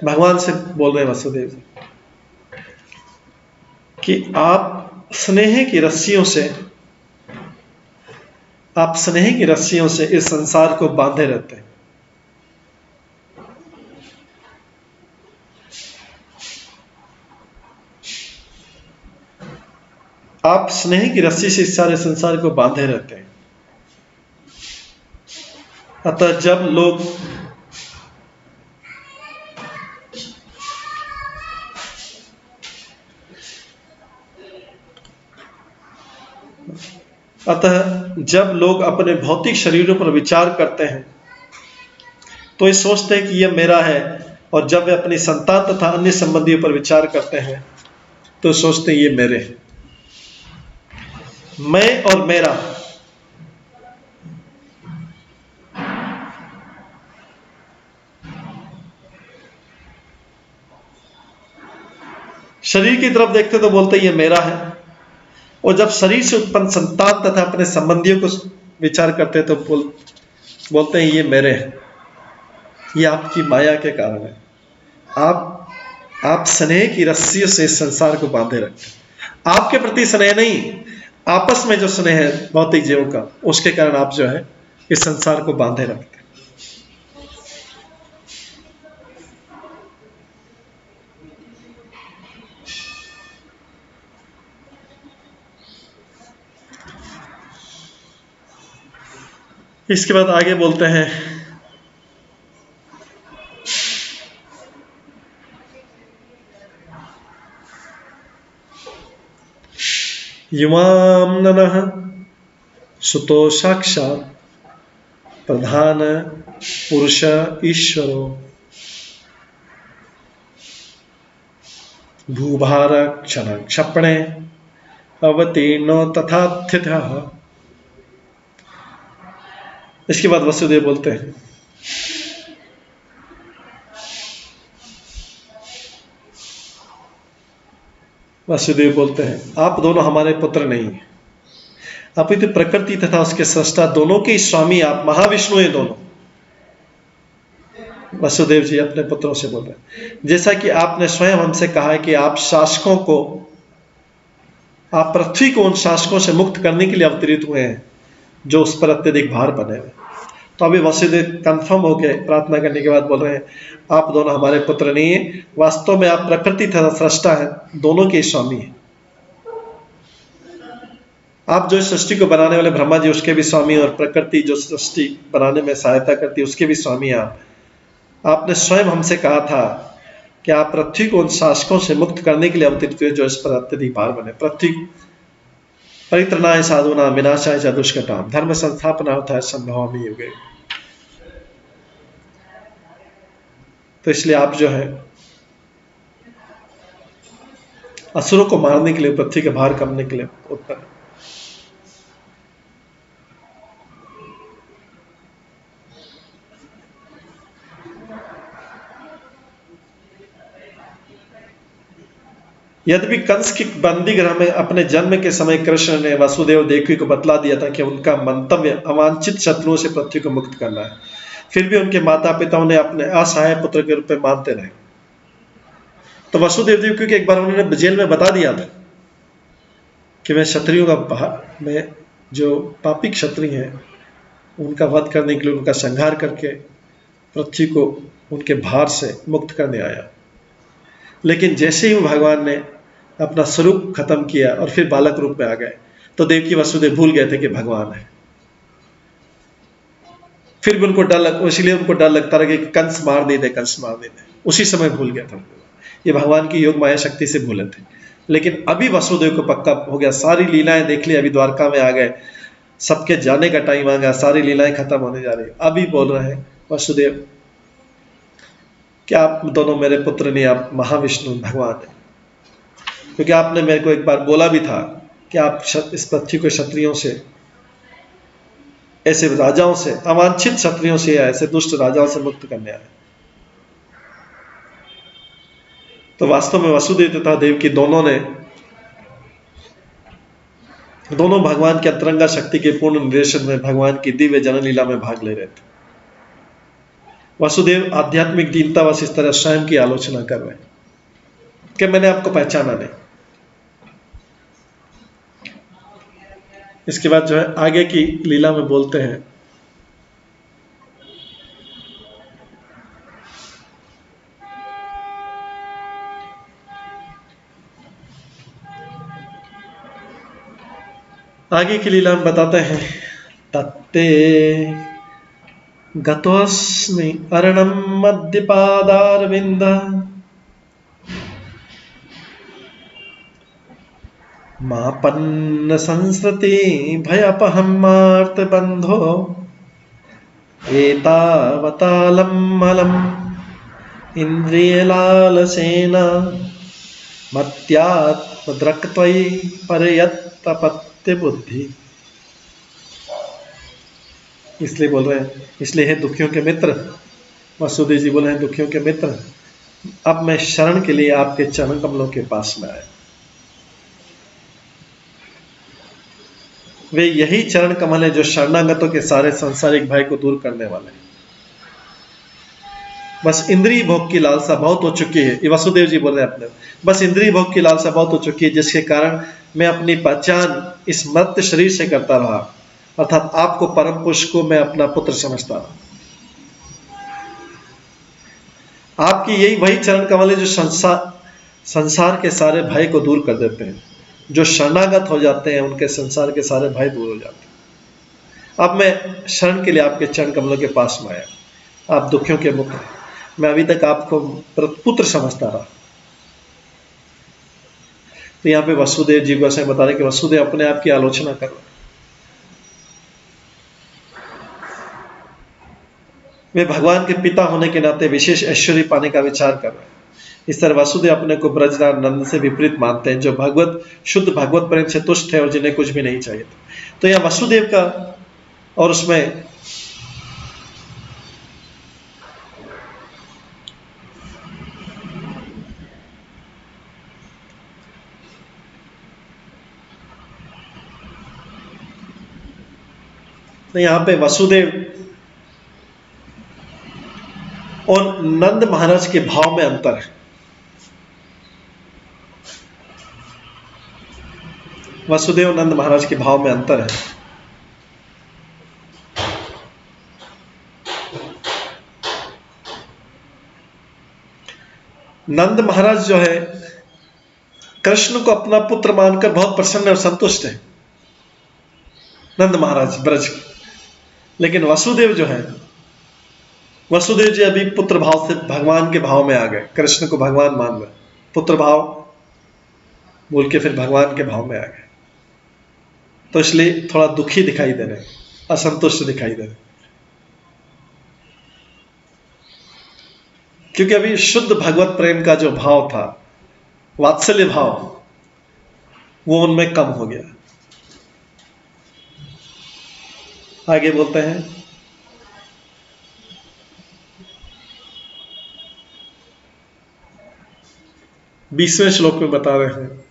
भगवान से बोल रहे हैं वसुदेव जी कि आप स्नेह की रस्सियों से इस संसार को बांधे रहते हैं। आप स्नेह की रस्सी से इस सारे संसार को बांधे रहते हैं। अतः जब लोग अपने भौतिक शरीरों पर विचार करते हैं तो ये सोचते हैं कि यह मेरा है, और जब वे अपनी संतान तथा अन्य संबंधियों पर विचार करते हैं तो सोचते हैं ये मेरे हैं। मैं और मेरा, शरीर की तरफ देखते तो बोलते ये मेरा है, और जब शरीर से उत्पन्न संतान तथा अपने संबंधियों को विचार करते हैं तो बोलते हैं ये मेरे हैं। ये आपकी माया के कारण है। आप स्नेह की रस्सियों से इस संसार को बांधे रखते हैं। आपके प्रति स्नेह नहीं, आपस में जो स्नेह है भौतिक जीवों का, उसके कारण आप जो है इस संसार को बांधे रखते हैं। इसके बाद आगे बोलते हैं, युवाम ननः सुतो साक्षात् प्रधान पुरुष ईश्वरो भूभार क्षण क्षपणे अवतीर्णो तथाथितः। इसके बाद वसुदेव बोलते हैं, आप दोनों हमारे पुत्र नहीं हैं, अपितु प्रकृति तथा उसके सृष्टा दोनों के स्वामी आप महाविष्णु हैं दोनों। वसुदेव जी अपने पुत्रों से बोल रहे हैं, जैसा कि आपने स्वयं हमसे कहा है कि आप पृथ्वी को उन शासकों से मुक्त करने के लिए अवतरित हुए हैं जो उस पर अत्यधिक भार बने हुए। तो अभी वसुदेव कंफर्म हो गए, प्रार्थना करने के बाद बोल रहे हैं, आप दोनों हमारे पुत्र नहीं हैं, वास्तव में आप प्रकृति तथा सृष्टा हैं, दोनों के स्वामी हैं। आप जो सृष्टि को बनाने वाले ब्रह्मा जी उसके भी स्वामी, और प्रकृति जो सृष्टि बनाने में सहायता करती है उसके भी स्वामी हैं आप। आपने स्वयं हमसे कहा था कि आप पृथ्वी को उन शासकों से मुक्त करने के लिए अवतरित हुए जो इस पर अत्यधिक भार बने। पृथ्वी परित्रणाय साधूनां विनाशाय च दुष्कृताम् धर्म संस्थापनार्थाय संभवामि युगे। तो इसलिए आप जो है असुरों को मारने के लिए, पृथ्वी के भार करने के लिए उत्पन्न। यद्यपि कंस की बंदी गृह में अपने जन्म के समय कृष्ण ने वसुदेव देवकी को बतला दिया था कि उनका मंतव्य अवांछित शत्रुओं से पृथ्वी को मुक्त करना है, फिर भी उनके माता पिता उन्हें अपने असहाय पुत्र के रूप में मानते रहे। तो वसुदेव देवकी को एक बार उन्होंने जेल में बता दिया था कि मैं क्षत्रियों का, मैं जो पापी क्षत्रिय हैं उनका वध करने के लिए, उनका संहार करके पृथ्वी को उनके भार से मुक्त करने आया। लेकिन जैसे ही भगवान ने अपना स्वरूप खत्म किया और फिर बालक रूप में आ गए, तो देवकी वसुदेव भूल गए थे कि भगवान है। फिर भी उनको डर इसलिए उनको डर लगता रहा कि कंस मार दे दे, कंस मार दे दे। उसी समय भूल गया था। ये भगवान की योग माया शक्ति से भूले थे। लेकिन अभी वसुदेव को पक्का हो गया, सारी लीलाएं देख ली, अभी द्वारका में आ गए, सबके जाने का टाइम आ गया, सारी लीलाएं खत्म होने जा रही। अभी बोल रहे हैं वसुदेव, क्या आप दोनों मेरे पुत्र नहीं, आप महाविष्णु भगवान है। क्योंकि आपने मेरे को एक बार बोला भी था कि आप इस पृथ्वी को क्षत्रियों से, ऐसे राजाओं से, अवांछित क्षत्रियों से, ऐसे दुष्ट राजाओं से मुक्त करने आए। तो वास्तव में वसुदेव तथा देवकी दोनों भगवान की अंतरंगा शक्ति के पूर्ण निर्देशन में भगवान की दिव्य जन लीला में भाग ले रहे थे। वसुदेव आध्यात्मिक दीनता व इस तरह स्वयं की आलोचना कर रहे हैं कि मैंने आपको पहचाना नहीं। इसके बाद जो है आगे की लीला में बोलते हैं, आगे की लीला में बताते हैं, तत्ते गतोस्मि अरणं मध्यपादारविन्द मापन्न संस्कृति भयपहं मार्तबन्धो एतावतालम् अलम् इन्द्रियलालसेन मत्यात्मद्रक्त्वयि परयत्तपत्य बुद्धि। इसलिए बोल रहे हैं, इसलिए है दुखियों के मित्र, वसुदेव जी बोले हैं दुखियों के मित्र, अब मैं शरण के लिए आपके चरण कमलों के पास में आया। वे यही चरण कमल है जो शरणागतों के सारे सांसारिक भय को दूर करने वाले हैं। बस इंद्रिय भोग की लालसा बहुत हो चुकी है, ये वसुदेव जी बोल रहे हैं अपने, बस इंद्रिय भोग की लालसा बहुत हो चुकी है, जिसके कारण मैं अपनी पहचान इस मर्त्य शरीर से करता रहा, अर्थात आपको परम पुरुष को मैं अपना पुत्र समझता रहा। आपकी यही वही चरण कमल है जो संसार के सारे भय को दूर कर देते हैं। जो शरणागत हो जाते हैं उनके संसार के सारे भय दूर हो जाते हैं। अब मैं शरण के लिए आपके चरण कमलों के पास में आया, आप दुखियों के मुक्त हैं, मैं अभी तक आपको पुत्र समझता रहा। तो यहाँ पे वसुदेव जी को ऐसे बता रहे कि वसुदेव अपने आप की आलोचना कर रहे, वे भगवान के पिता होने के नाते विशेष ऐश्वर्य पाने का विचार कर रहे हैं। इस तरह वसुदेव अपने को ब्रजराज नंद से विपरीत मानते हैं, जो शुद्ध भगवत प्रेम से तुष्ट है और जिन्हें कुछ भी नहीं चाहिए। तो यहाँ वसुदेव का और उसमें तो यहाँ पे वसुदेव और नंद महाराज के भाव में अंतर है। वसुदेव नंद महाराज के भाव में अंतर है। नंद महाराज जो है कृष्ण को अपना पुत्र मानकर बहुत प्रसन्न और संतुष्ट है, नंद महाराज ब्रज। लेकिन वसुदेव जो है, वसुदेव जी अभी पुत्र भाव से भगवान के भाव में आ गए, कृष्ण को भगवान मान रहे, पुत्र भाव बोल के फिर भगवान के भाव में आ गए। तो इसलिए थोड़ा दुखी दिखाई दे रहे, असंतुष्ट दिखाई दे रहे, क्योंकि अभी शुद्ध भगवत प्रेम का जो भाव था, वात्सल्य भाव, वो उनमें कम हो गया। आगे बोलते हैं, 20वें श्लोक में बता रहे हैं,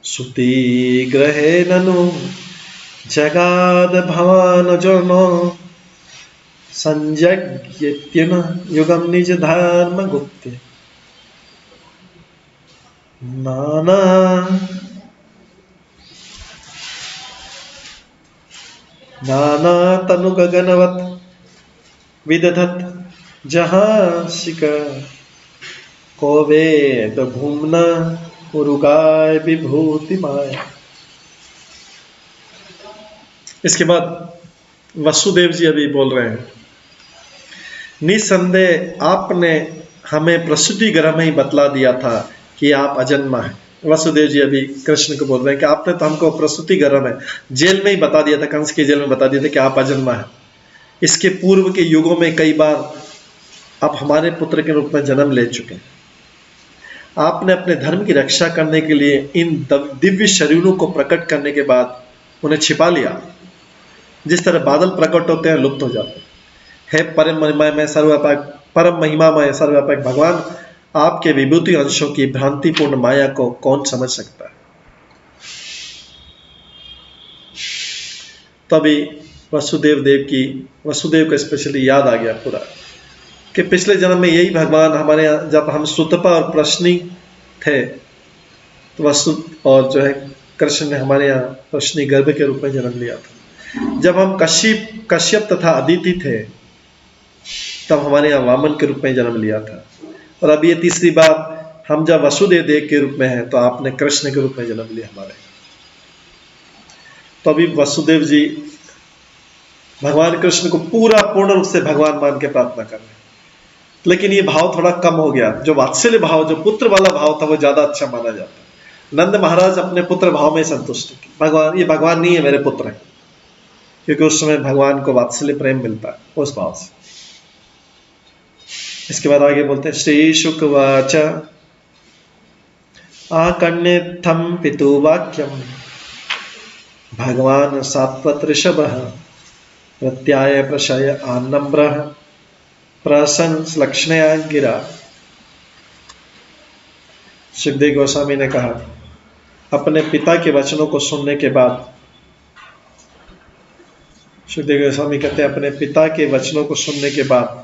सुती ग्रहे ननु जगाद भवान जोनो संजज्ञ युगम निज धर्म गुप्ते नाना तनु गगनवत विदधत जहां शिका को वेद भूमना उरुगाय विभूति माया। इसके बाद वसुदेव जी अभी बोल रहे हैं, निसंदेह आपने हमें प्रसूति गृह में ही बतला दिया था कि आप अजन्मा हैं। वसुदेव जी अभी कृष्ण को बोल रहे हैं कि आपने तो हमको प्रसूति गृह में, जेल में ही बता दिया था, कंस के जेल में बता दिया था कि आप अजन्मा हैं। इसके पूर्व के युगों में कई बार आप हमारे पुत्र के रूप में जन्म ले चुके हैं। आपने अपने धर्म की रक्षा करने के लिए इन दिव्य शरीरों को प्रकट करने के बाद उन्हें छिपा लिया, जिस तरह बादल प्रकट होते हैं लुप्त हो जाते हैं। हे परम महिमामय सर्वव्यापक भगवान, आपके विभूति अंशों की भ्रांतिपूर्ण माया को कौन समझ सकता है। तभी वसुदेव को स्पेशली याद आ गया पूरा कि पिछले जन्म में यही भगवान हमारे यहाँ, जब हम सुतपा और प्रश्नी थे तो वसु और जो है कृष्ण ने हमारे यहाँ प्रश्नी गर्भ के रूप में जन्म लिया था। जब हम कश्यप तथा अदिति थे तब हमारे यहाँ वामन के रूप में जन्म लिया था, और अब ये तीसरी बार हम जब वसुदेव देव के रूप में हैं तो आपने कृष्ण के रूप में जन्म लिया हमारे। तो अभी वसुदेव जी भगवान कृष्ण को पूर्ण रूप से भगवान मान के प्रार्थना कर रहे हैं, लेकिन ये भाव थोड़ा कम हो गया। जो वात्सल्य भाव, जो पुत्र वाला भाव था, वो ज्यादा अच्छा माना जाता है। नंद महाराज अपने पुत्र भाव में संतुष्ट है, भगवान ये भगवान नहीं है, मेरे पुत्र है, क्योंकि उस समय भगवान को वात्सल्य प्रेम मिलता है उस भाव से। इसके बाद आगे बोलते हैं, श्री शुकवाच आकर्ण्यथम पितुवाक्यम भगवान सात्वत ऋषभः प्रत्याय प्रशय आनम्रः प्रसन्न लक्ष्मणया गिरा। सुखदेव गोस्वामी ने कहा, अपने पिता के वचनों को सुनने के बाद, सुखदेव गोस्वामी कहते हैं, अपने पिता के वचनों को सुनने के बाद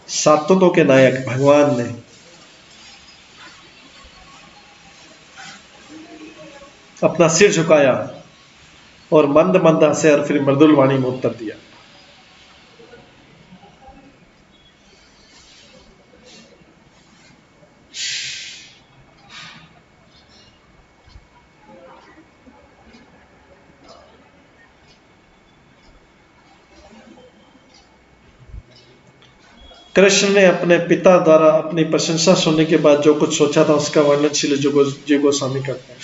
सात्वतों के नायक भगवान ने अपना सिर झुकाया और मंद मंद हंसे और फिर मृदुल वाणी में उत्तर दिया। कृष्ण ने अपने पिता द्वारा अपनी प्रशंसा सुनने के बाद जो कुछ सोचा था उसका वर्णन श्रील जीव गोस्वामी करते हैं।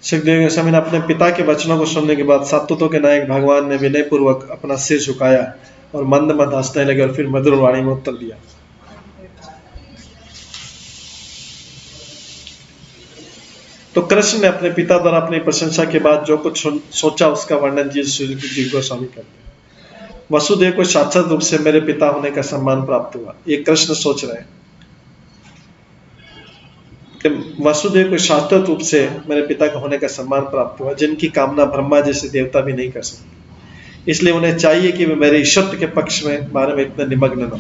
सुखदेव गोस्वामी ने अपने पिता के वचनों को सुनने के बाद सात्वतों के नायक भगवान ने विनय पूर्वक अपना सिर झुकाया और मंद मंद हंसने लगे और फिर मधुर वाणी में उत्तर दिया। तो कृष्ण ने अपने पिता द्वारा अपनी प्रशंसा के बाद जो कुछ सोचा उसका वर्णन जीव गोस्वामी करते हैं। वसुदेव को साक्षात रूप से मेरे पिता होने का सम्मान प्राप्त हुआ, ये कृष्ण सोच रहे हैं। वसुदेव को शाश्वत रूप से मेरे पिता का होने का सम्मान प्राप्त हुआ, जिनकी कामना ब्रह्मा जैसे देवता भी नहीं कर सकते। इसलिए उन्हें चाहिए कि वे मेरे ईश्वर के पक्ष में बारे में इतने निमग्न न हो।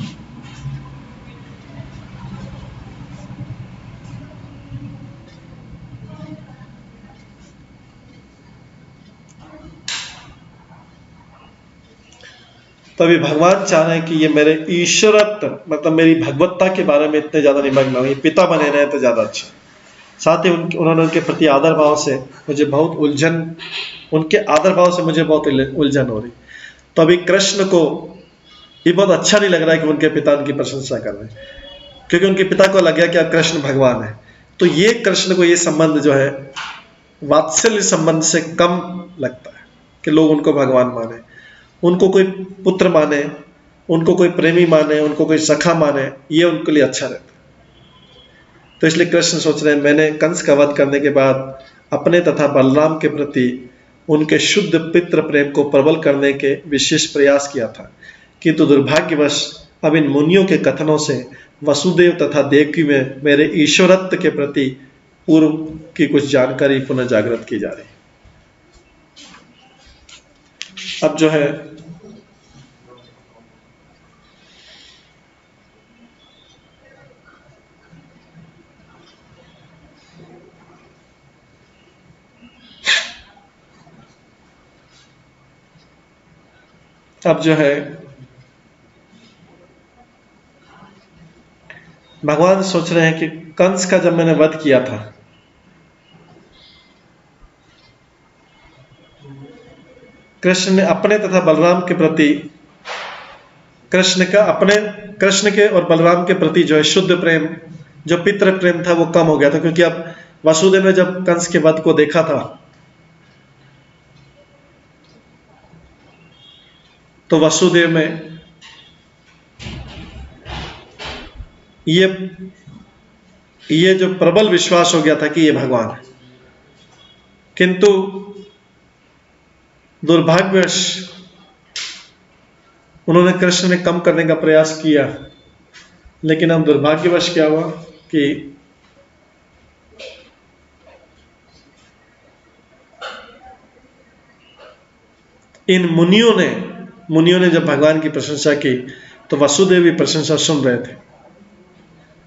तभी भगवान चाह रहे हैं कि ये मेरे ईश्वरत्व मतलब मेरी भगवत्ता के बारे में इतने ज्यादा निमग्न हो, ये पिता बने रहे तो ज्यादा अच्छा। साथ ही उन्होंने उनके प्रति आदर भाव से मुझे बहुत उनके आदर भाव से मुझे बहुत उलझन हो रही। तो अभी कृष्ण को ये बहुत अच्छा नहीं लग रहा है कि उनके पिता उनकी प्रशंसा कर रहे हैं, क्योंकि उनके पिता को लग गया कि अब कृष्ण भगवान है। तो ये कृष्ण को ये संबंध जो है वात्सल्य संबंध से कम लगता है कि लोग उनको भगवान माने, उनको कोई पुत्र माने, उनको कोई प्रेमी माने, उनको कोई सखा माने, ये उनके लिए अच्छा रहता है। तो इसलिए कृष्ण सोच रहे हैं, मैंने कंस का वध करने के बाद अपने तथा बलराम के प्रति उनके शुद्ध पितृ प्रेम को प्रबल करने के विशेष प्रयास किया था, किंतु दुर्भाग्यवश अब इन मुनियों के कथनों से वसुदेव तथा देवकी में मेरे ईश्वरत्व के प्रति पूर्व की कुछ जानकारी पुनः जागृत की जा रही है। अब जो है भगवान सोच रहे हैं कि कंस का जब मैंने वध किया था, कृष्ण ने अपने तथा बलराम के प्रति कृष्ण के और बलराम के प्रति जो है शुद्ध प्रेम, जो पितृ प्रेम था वो कम हो गया था, क्योंकि अब वसुदेव ने जब कंस के वध को देखा था तो वसुदेव में ये जो प्रबल विश्वास हो गया था कि ये भगवान है। किंतु दुर्भाग्यवश उन्होंने कृष्ण ने कम करने का प्रयास किया, लेकिन अब दुर्भाग्यवश क्या हुआ कि इन मुनियों ने जब भगवान की प्रशंसा की तो वसुदेव भी प्रशंसा सुन रहे थे,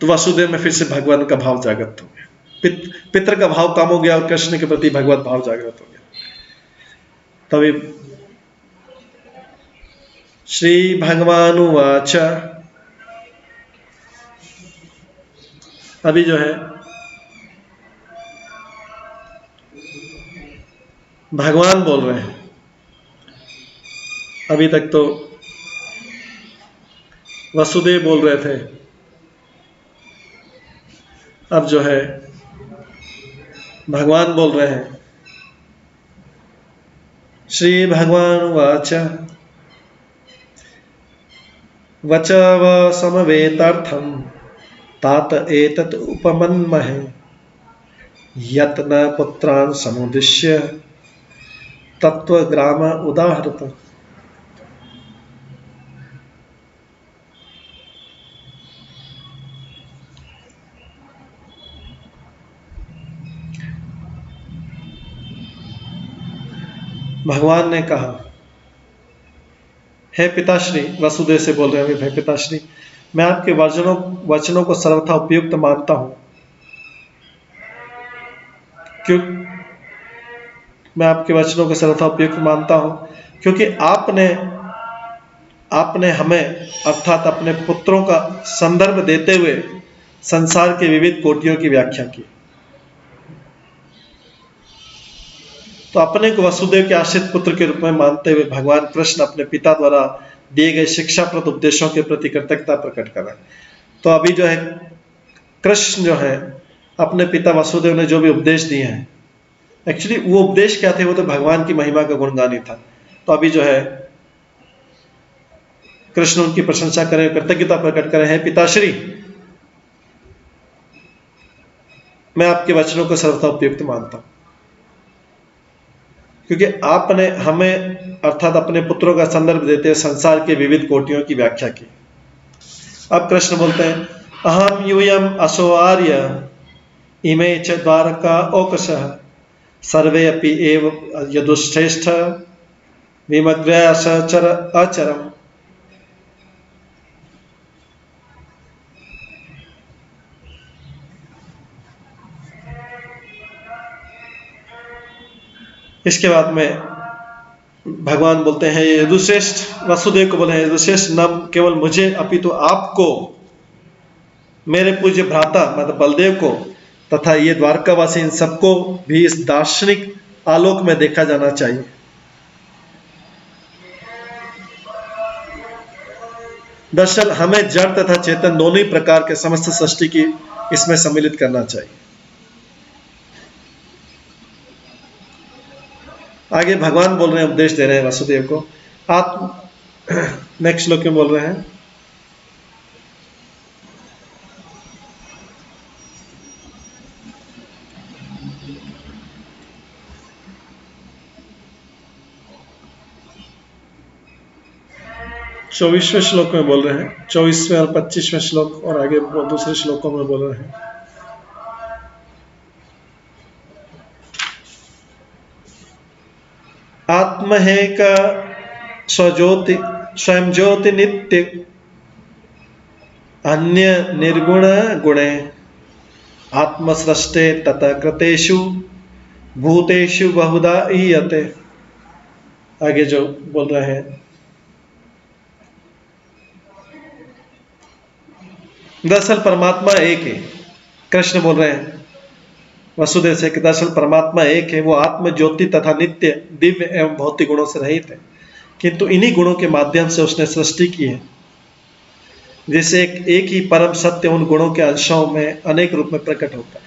तो वसुदेव में फिर से भगवान का भाव जागृत हो गया, पितृ का भाव कम हो गया और कृष्ण के प्रति भगवत भाव जागृत हो गया। तभी श्री भगवान उवाच, अभी जो है भगवान बोल रहे हैं, अभी तक तो वसुदेव बोल रहे थे, अब जो है भगवान बोल रहे हैं। श्री भगवान वाच, वचव समवेतार्थम तात एतत् उपमन्महे, यत् न पुत्रान् समुद्दिश्य तत्त्वग्राम उदाहरत। भगवान ने कहा, हे पिताश्री, वसुदेव से बोल रहे हैं, हे पिताश्री, मैं आपके वचनों को सर्वथा उपयुक्त मानता हूं, मैं आपके वचनों को सर्वथा उपयुक्त मानता हूं क्योंकि आपने हमें अर्थात अपने पुत्रों का संदर्भ देते हुए संसार के विविध कोटियों की व्याख्या की। तो अपने को वसुदेव के आश्रित पुत्र के रूप में मानते हुए भगवान कृष्ण अपने पिता द्वारा दिए गए शिक्षाप्रद उपदेशों के प्रति कृतज्ञता प्रकट कर रहे हैं। तो अभी जो है कृष्ण जो है अपने पिता वसुदेव ने जो भी उपदेश दिए हैं, एक्चुअली वो उपदेश क्या थे, वो तो भगवान की महिमा का गुणगान ही था। तो अभी जो है कृष्ण उनकी प्रशंसा करें, कृतज्ञता प्रकट करें, है पिताश्री, मैं आपके वचनों को सर्वथा उपयुक्त मानता हूं क्योंकि आपने हमें अर्थात अपने पुत्रों का संदर्भ देते हुए संसार के विविध कोटियों की व्याख्या की। अब कृष्ण बोलते हैं, अहम यूयम असो आर्य इमे च द्वारका ओकशः सर्वे अपि एव यदुश्रेष्ठ विमग्रया सचर अचरम। इसके बाद में भगवान बोलते हैं, यदुश्रेष्ठ, वसुदेव को बोले हैं, यदुश्रेष्ठ न केवल मुझे अपितु आपको, मेरे पूज्य भ्राता मतलब बलदेव को तथा ये द्वारकावासी इन सबको भी इस दार्शनिक आलोक में देखा जाना चाहिए। दरअसल हमें जड़ तथा चेतन दोनों ही प्रकार के समस्त सृष्टि की इसमें सम्मिलित करना चाहिए। आगे भगवान बोल रहे हैं, उपदेश दे रहे हैं वसुदेव को। आप नेक्स्ट श्लोक में बोल रहे हैं, 24वें श्लोक में बोल रहे हैं, 24वें और 25वें श्लोक और आगे दूसरे श्लोकों में बोल रहे हैं। आत्म है का स्वज्योति स्वयं ज्योति नित्य अन्य निर्गुण गुणे आत्मसृष्टे तथा कृतेषु भूतेषु बहुधा ईयते। आगे जो बोल रहे हैं, दरअसल परमात्मा एक है। कृष्ण बोल रहे हैं वसुदेव से कि दरअसल परमात्मा एक है, वो आत्म ज्योति तथा नित्य दिव्य एवं भौतिक गुणों से रहित है, किंतु इन्हीं गुणों के माध्यम से उसने सृष्टि की है। जैसे एक ही परम सत्य उन गुणों के अंशों में अनेक रूप में प्रकट होता है।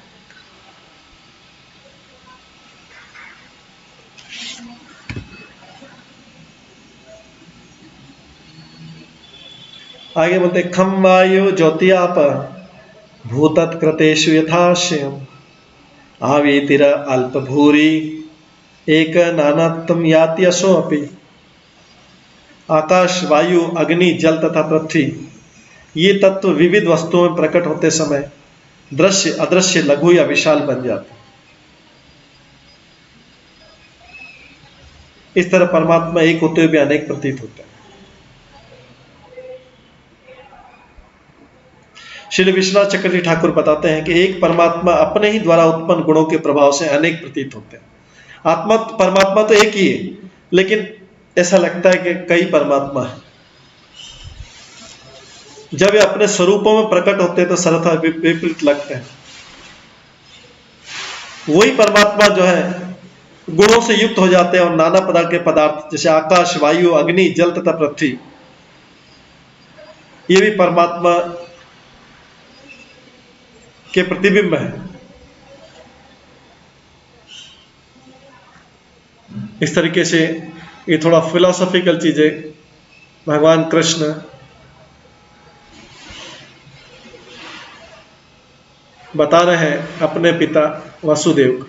आगे बोलते खम वायु ज्योति आप भूतत्कृतेषु यथाश्यम आवेतिर अल्प भूरी एक नानात्म याति असो अपि। आकाश, वायु, अग्नि, जल तथा पृथ्वी ये तत्व विविध वस्तुओं में प्रकट होते समय दृश्य अदृश्य लघु या विशाल बन जाते। इस तरह परमात्मा एक होते हुए भी अनेक प्रतीत होते हैं। श्री विश्वनाथ चक्रवर्ती ठाकुर बताते हैं कि एक परमात्मा अपने ही द्वारा उत्पन्न गुणों के प्रभाव से अनेक प्रतीत होते हैं। आत्मा परमात्मा तो एक ही है, लेकिन ऐसा लगता है कि कई परमात्मा है। जब वे अपने स्वरूपों में प्रकट होते हैं तो सर्वथा विपरीत लगते हैं। वही परमात्मा जो है गुणों से युक्त हो जाते हैं और नाना प्रकार के पदार्थ जैसे आकाश, वायु, अग्नि, जल तथा पृथ्वी ये भी परमात्मा के प्रतिबिंब है। इस तरीके से ये थोड़ा फिलोसॉफिकल चीजें भगवान कृष्ण बता रहे हैं अपने पिता वसुदेव को,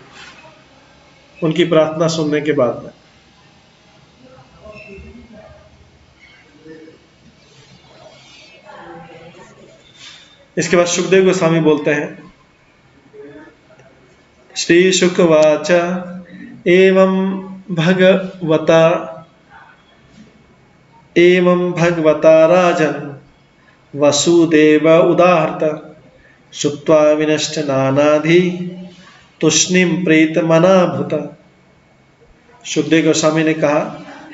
उनकी प्रार्थना सुनने के बाद में। इसके बाद सुखदेव गोस्वामी बोलते हैं, श्री शुकवाच एवं भगवता राजन वसुदेव उदाहरत श्रुत्वा विनष्ट नानाधि तुष्णिम प्रीत मनाभूत। सुखदेव गोस्वामी ने कहा,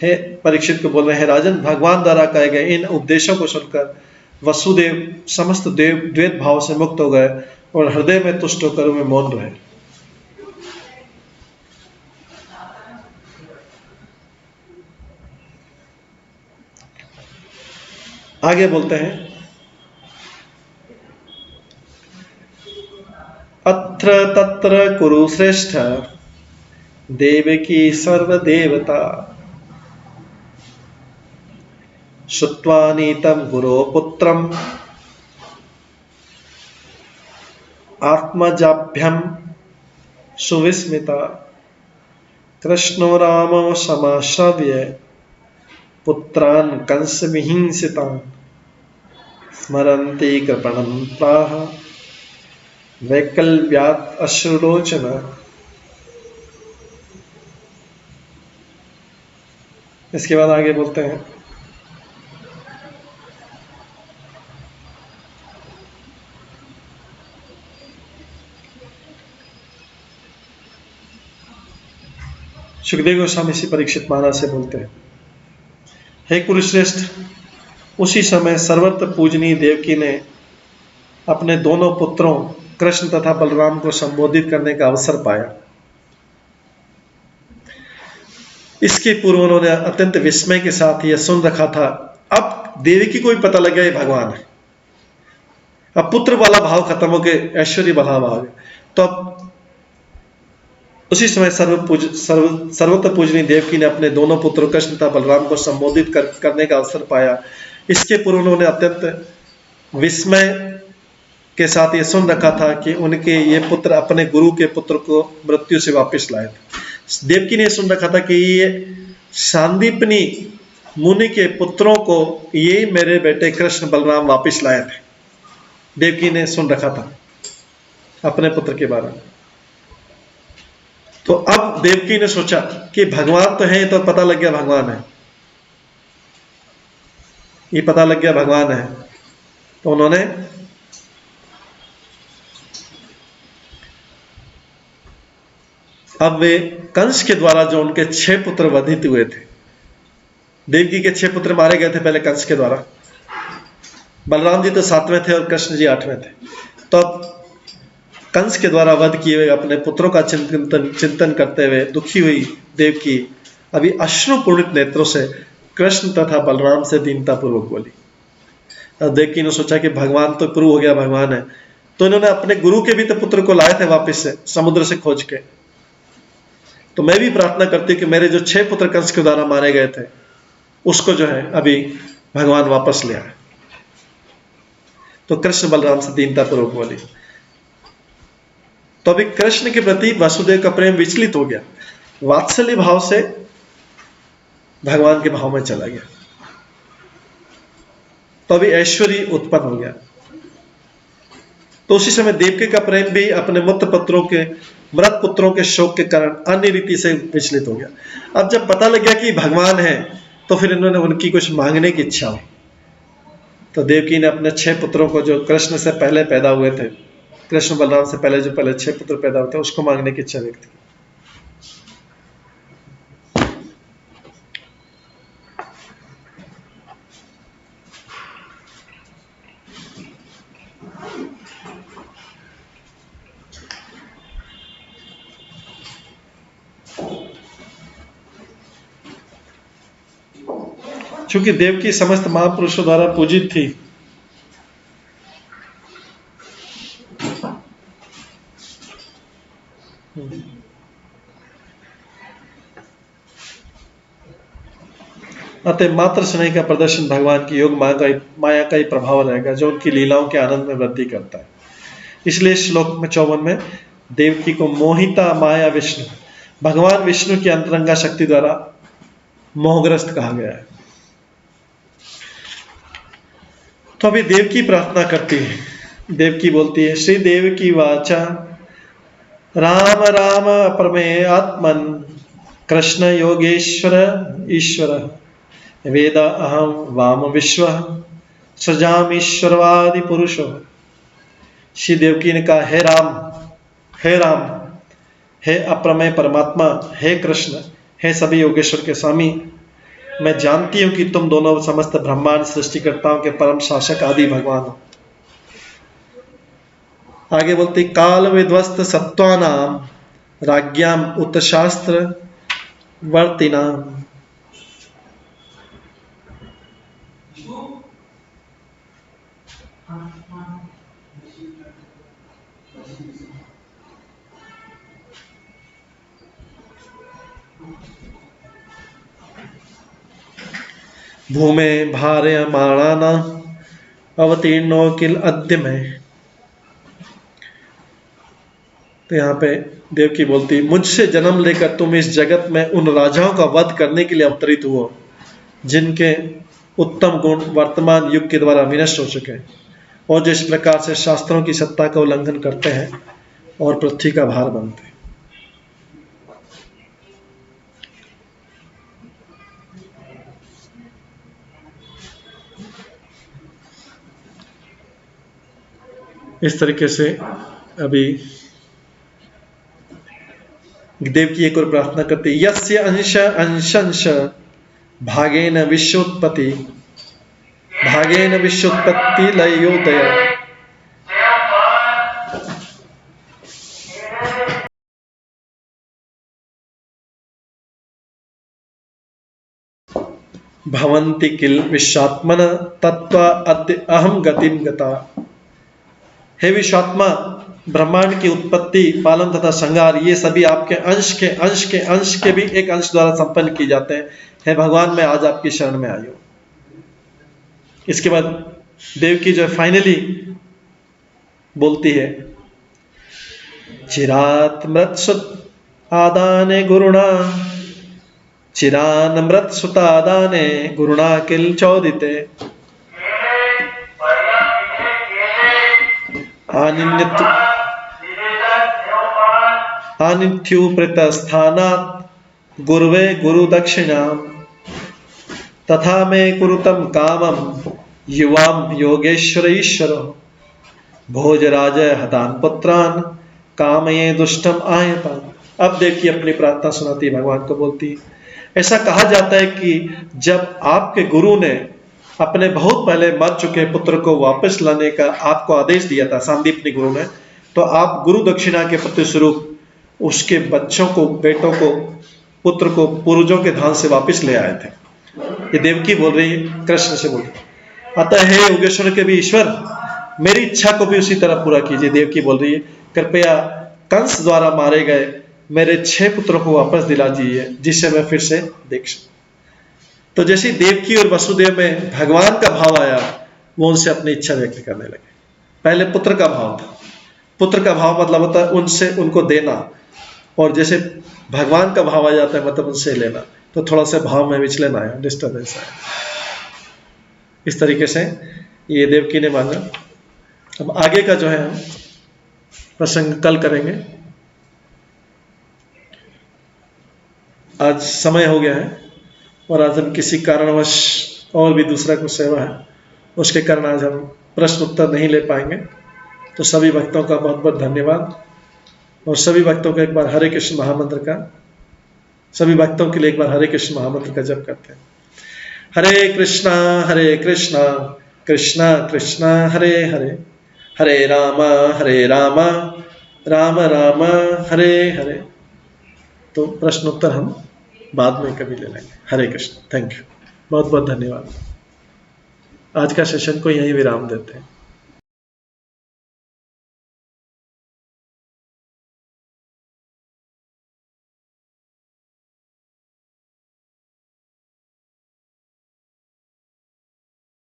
हे परीक्षित को बोल रहे हैं, राजन भगवान द्वारा कहे गए इन उपदेशों को सुनकर वसुदेव समस्त द्वैत भाव से मुक्त हो गए और हृदय में तुष्ट होकर वे मौन रहे। आगे बोलते हैं, अत्र तत्र कुरु श्रेष्ठ देवकी सर्वदेवता श्रुत्वा नीतं गुरो पुत्रम आत्मजाभ्यम सुविस्मिता कृष्णो रामो समाश्रव्य पुत्रान् कंस विहिंसितान् स्मरन्ति कृपणं प्राह वैकल्प्यात् अश्रुलोचना। इसके बाद आगे बोलते हैं, सुखदेव गोस्वामी इसी परीक्षित महाराज से बोलते हैं, हे कुरुश्रेष्ठ, उसी समय सर्वत्र पूजनीय देवकी ने अपने दोनों पुत्रों कृष्ण तथा बलराम को संबोधित करने का अवसर पाया। इसके पूर्व उन्होंने अत्यंत विस्मय के साथ यह सुन रखा था। अब देवकी को भी पता लग गया ये भगवान है। अब पुत्र वाला भाव खत्म हो गया, ऐश्वर्य वाला भाव है। तो अब उसी समय सर्वत्र पूजनीय देवकी ने अपने दोनों पुत्रों कृष्ण तथा बलराम को संबोधित करने का अवसर पाया। इसके पूर्व उन्होंने अत्यंत विस्मय के साथ ये सुन रखा था कि उनके ये पुत्र अपने गुरु के पुत्र को मृत्यु से वापस लाए थे। देवकी ने सुन रखा था कि ये सांदीपनी मुनि के पुत्रों को ये मेरे बेटे कृष्ण बलराम वापस लाए थे। देवकी ने सुन रखा था अपने पुत्र के बारे में। तो अब देवकी ने सोचा कि भगवान तो है, तो पता लग गया भगवान है, ये पता लग गया भगवान है। तो उन्होंने अब वे कंस के द्वारा जो उनके 6 पुत्र वधित हुए थे, देवकी के 6 पुत्र मारे गए थे पहले कंस के द्वारा। बलराम जी तो 7वें थे और कृष्ण जी 8वें थे। तो अब कंस के द्वारा वध किए हुए अपने पुत्रों का चिंतन करते हुए दुखी हुई देवकी अभी अश्रुपूर्णित नेत्रों से कृष्ण तथा बलराम से दीनतापूर्वक बोली। अब देवकी ने सोचा कि भगवान तो प्रूव हो गया भगवान है, तो इन्होंने अपने गुरु के भी तो पुत्र को लाए थे वापस से समुद्र से खोज के। तो मैं भी प्रार्थना करती कि मेरे जो 6 पुत्र कंस के द्वारा मारे गए थे उसको जो है अभी भगवान वापस ले आए। तो कृष्ण बलराम से दीनतापूर्वक बोली। तो अभी कृष्ण के प्रति वासुदेव का प्रेम विचलित हो गया, वात्सल्य भाव से भगवान के भाव में चला गया। तो अभी ऐश्वर्य उत्पन्न हो गया। तो उसी समय देवकी का प्रेम भी अपने मृत पुत्रों के शोक के कारण अन्य रीति से विचलित हो गया। अब जब पता लग गया कि भगवान है, तो फिर इन्होंने उनकी कुछ मांगने की इच्छा हुई। तो देवकी ने अपने 6 पुत्रों को जो कृष्ण से पहले पैदा हुए थे, कृष्ण बलराम से पहले जो 6 पुत्र पैदा हुए थे, उसको मांगने की इच्छा व्यक्त की। चूंकि देवकी समस्त महापुरुषों द्वारा पूजित थी, अतः मात्र स्नेह का प्रदर्शन भगवान की योग माया का ही प्रभाव रहेगा, जो उनकी लीलाओं के आनंद में वृद्धि करता है। इसलिए श्लोक में 54 में देवकी को मोहिता माया विष्णु, भगवान विष्णु की अंतरंगा शक्ति द्वारा मोहग्रस्त कहा गया है। तो अभी देवकी प्रार्थना करती है। देवकी बोलती है, श्री देवकी वाचा राम राम प्रमेय आत्मन कृष्ण योगेश्वर ईश्वर वेद अहम वाम विश्व सृजामीश्वरवादि पुरुषो। श्री देवकी ने कहा, हे राम, हे राम, हे अप्रमेय परमात्मा, हे कृष्ण, हे सभी योगेश्वर के स्वामी, मैं जानती हूं कि तुम दोनों समस्त ब्रह्मांड सृष्टिकर्ताओं के परम शासक आदि भगवान हो। आगे बोलते, काल विध्वस्त सत्वानाम राज्ञाम उत शास्त्र वर्तिनाम। भूमे भार्य माणाना अवतीर्णो किल अद्य में। तो यहाँ पे देवकी बोलती, मुझसे जन्म लेकर तुम इस जगत में उन राजाओं का वध करने के लिए अवतरित हुए जिनके उत्तम गुण वर्तमान युग के द्वारा विनष्ट हो चुके हैं, और जिस प्रकार से शास्त्रों की सत्ता का उल्लंघन करते हैं और पृथ्वी का भार बनते हैं। इस तरीके से अभी देवकी एक और प्रार्थना करती, यस्य अंश अंशंश भागेन विश्वोत्पत्ति लयोदय। भवन्ति किल विश्वात्मन तत्व अद्य अहम गतिम गता। हे विश्वात्मा, ब्रह्मांड की उत्पत्ति, पालन तथा संहार ये सभी आपके अंश के भी एक अंश द्वारा संपन्न किए जाते हैं। हे भगवान, मैं आज आपकी शरण में आई हूं। इसके बाद देवकी जो फाइनली बोलती है, चिरात मृत्सुत आदाने गुरुणा चिरानमृत सुतादाने गुरुणा किल चौदिते आनिथ्युप्रतस्थानात् गुरुवे गुरु दक्षिणाम तथा मे कुरुतम कामम युवाम योगेश्वर ईश्वर भोजराज हतान पुत्रान कामये दुष्टम आयतान। अब देखिए अपनी प्रार्थना सुनाती भगवान को बोलती, ऐसा कहा जाता है कि जब आपके गुरु ने अपने बहुत पहले मर चुके पुत्र को वापस लाने का आपको आदेश दिया था, सांदीपनी गुरु ने, तो आप गुरु दक्षिणा के प्रतिस्वरूप उसके बच्चों को, बेटों को, पुत्र को पूर्वजों के धाम से वापस ले आए थे। ये देवकी बोल रही है, कृष्ण से बोल रही। अतः हे योगेश्वर के भी ईश्वर, मेरी इच्छा को भी उसी तरह पूरा कीजिए। देवकी बोल रही है, कृपया कंस द्वारा मारे गए मेरे 6 पुत्रों को वापस दिला दीजिए, जिससे मैं फिर से देख सकूं। तो जैसे देवकी और वसुदेव में भगवान का भाव आया, वो उनसे अपनी इच्छा व्यक्त करने लगे। पहले पुत्र का भाव था, पुत्र का भाव मतलब होता है उनसे उनको देना, और जैसे भगवान का भाव आ जाता है मतलब उनसे लेना, तो थोड़ा सा भाव में विचलन आया, डिस्टर्बेंस आया। इस तरीके से ये देवकी ने मांगा। अब आगे का जो है प्रसंग कल करेंगे। आज समय हो गया है और आज हम किसी कारणवश और भी दूसरा कुछ सेवा है, उसके कारण आज हम प्रश्न उत्तर नहीं ले पाएंगे। तो सभी भक्तों का बहुत बहुत धन्यवाद, और सभी भक्तों को एक बार हरे कृष्ण महामंत्र का, सभी भक्तों के लिए एक बार हरे कृष्ण महामंत्र का जप करते हैं। हरे कृष्णा कृष्णा कृष्णा हरे हरे, हरे राम राम राम हरे हरे। तो प्रश्न उत्तर हम बाद में कभी ले लेंगे। हरे कृष्ण, थैंक यू, बहुत बहुत धन्यवाद। आज का सेशन को यहीं विराम देते हैं।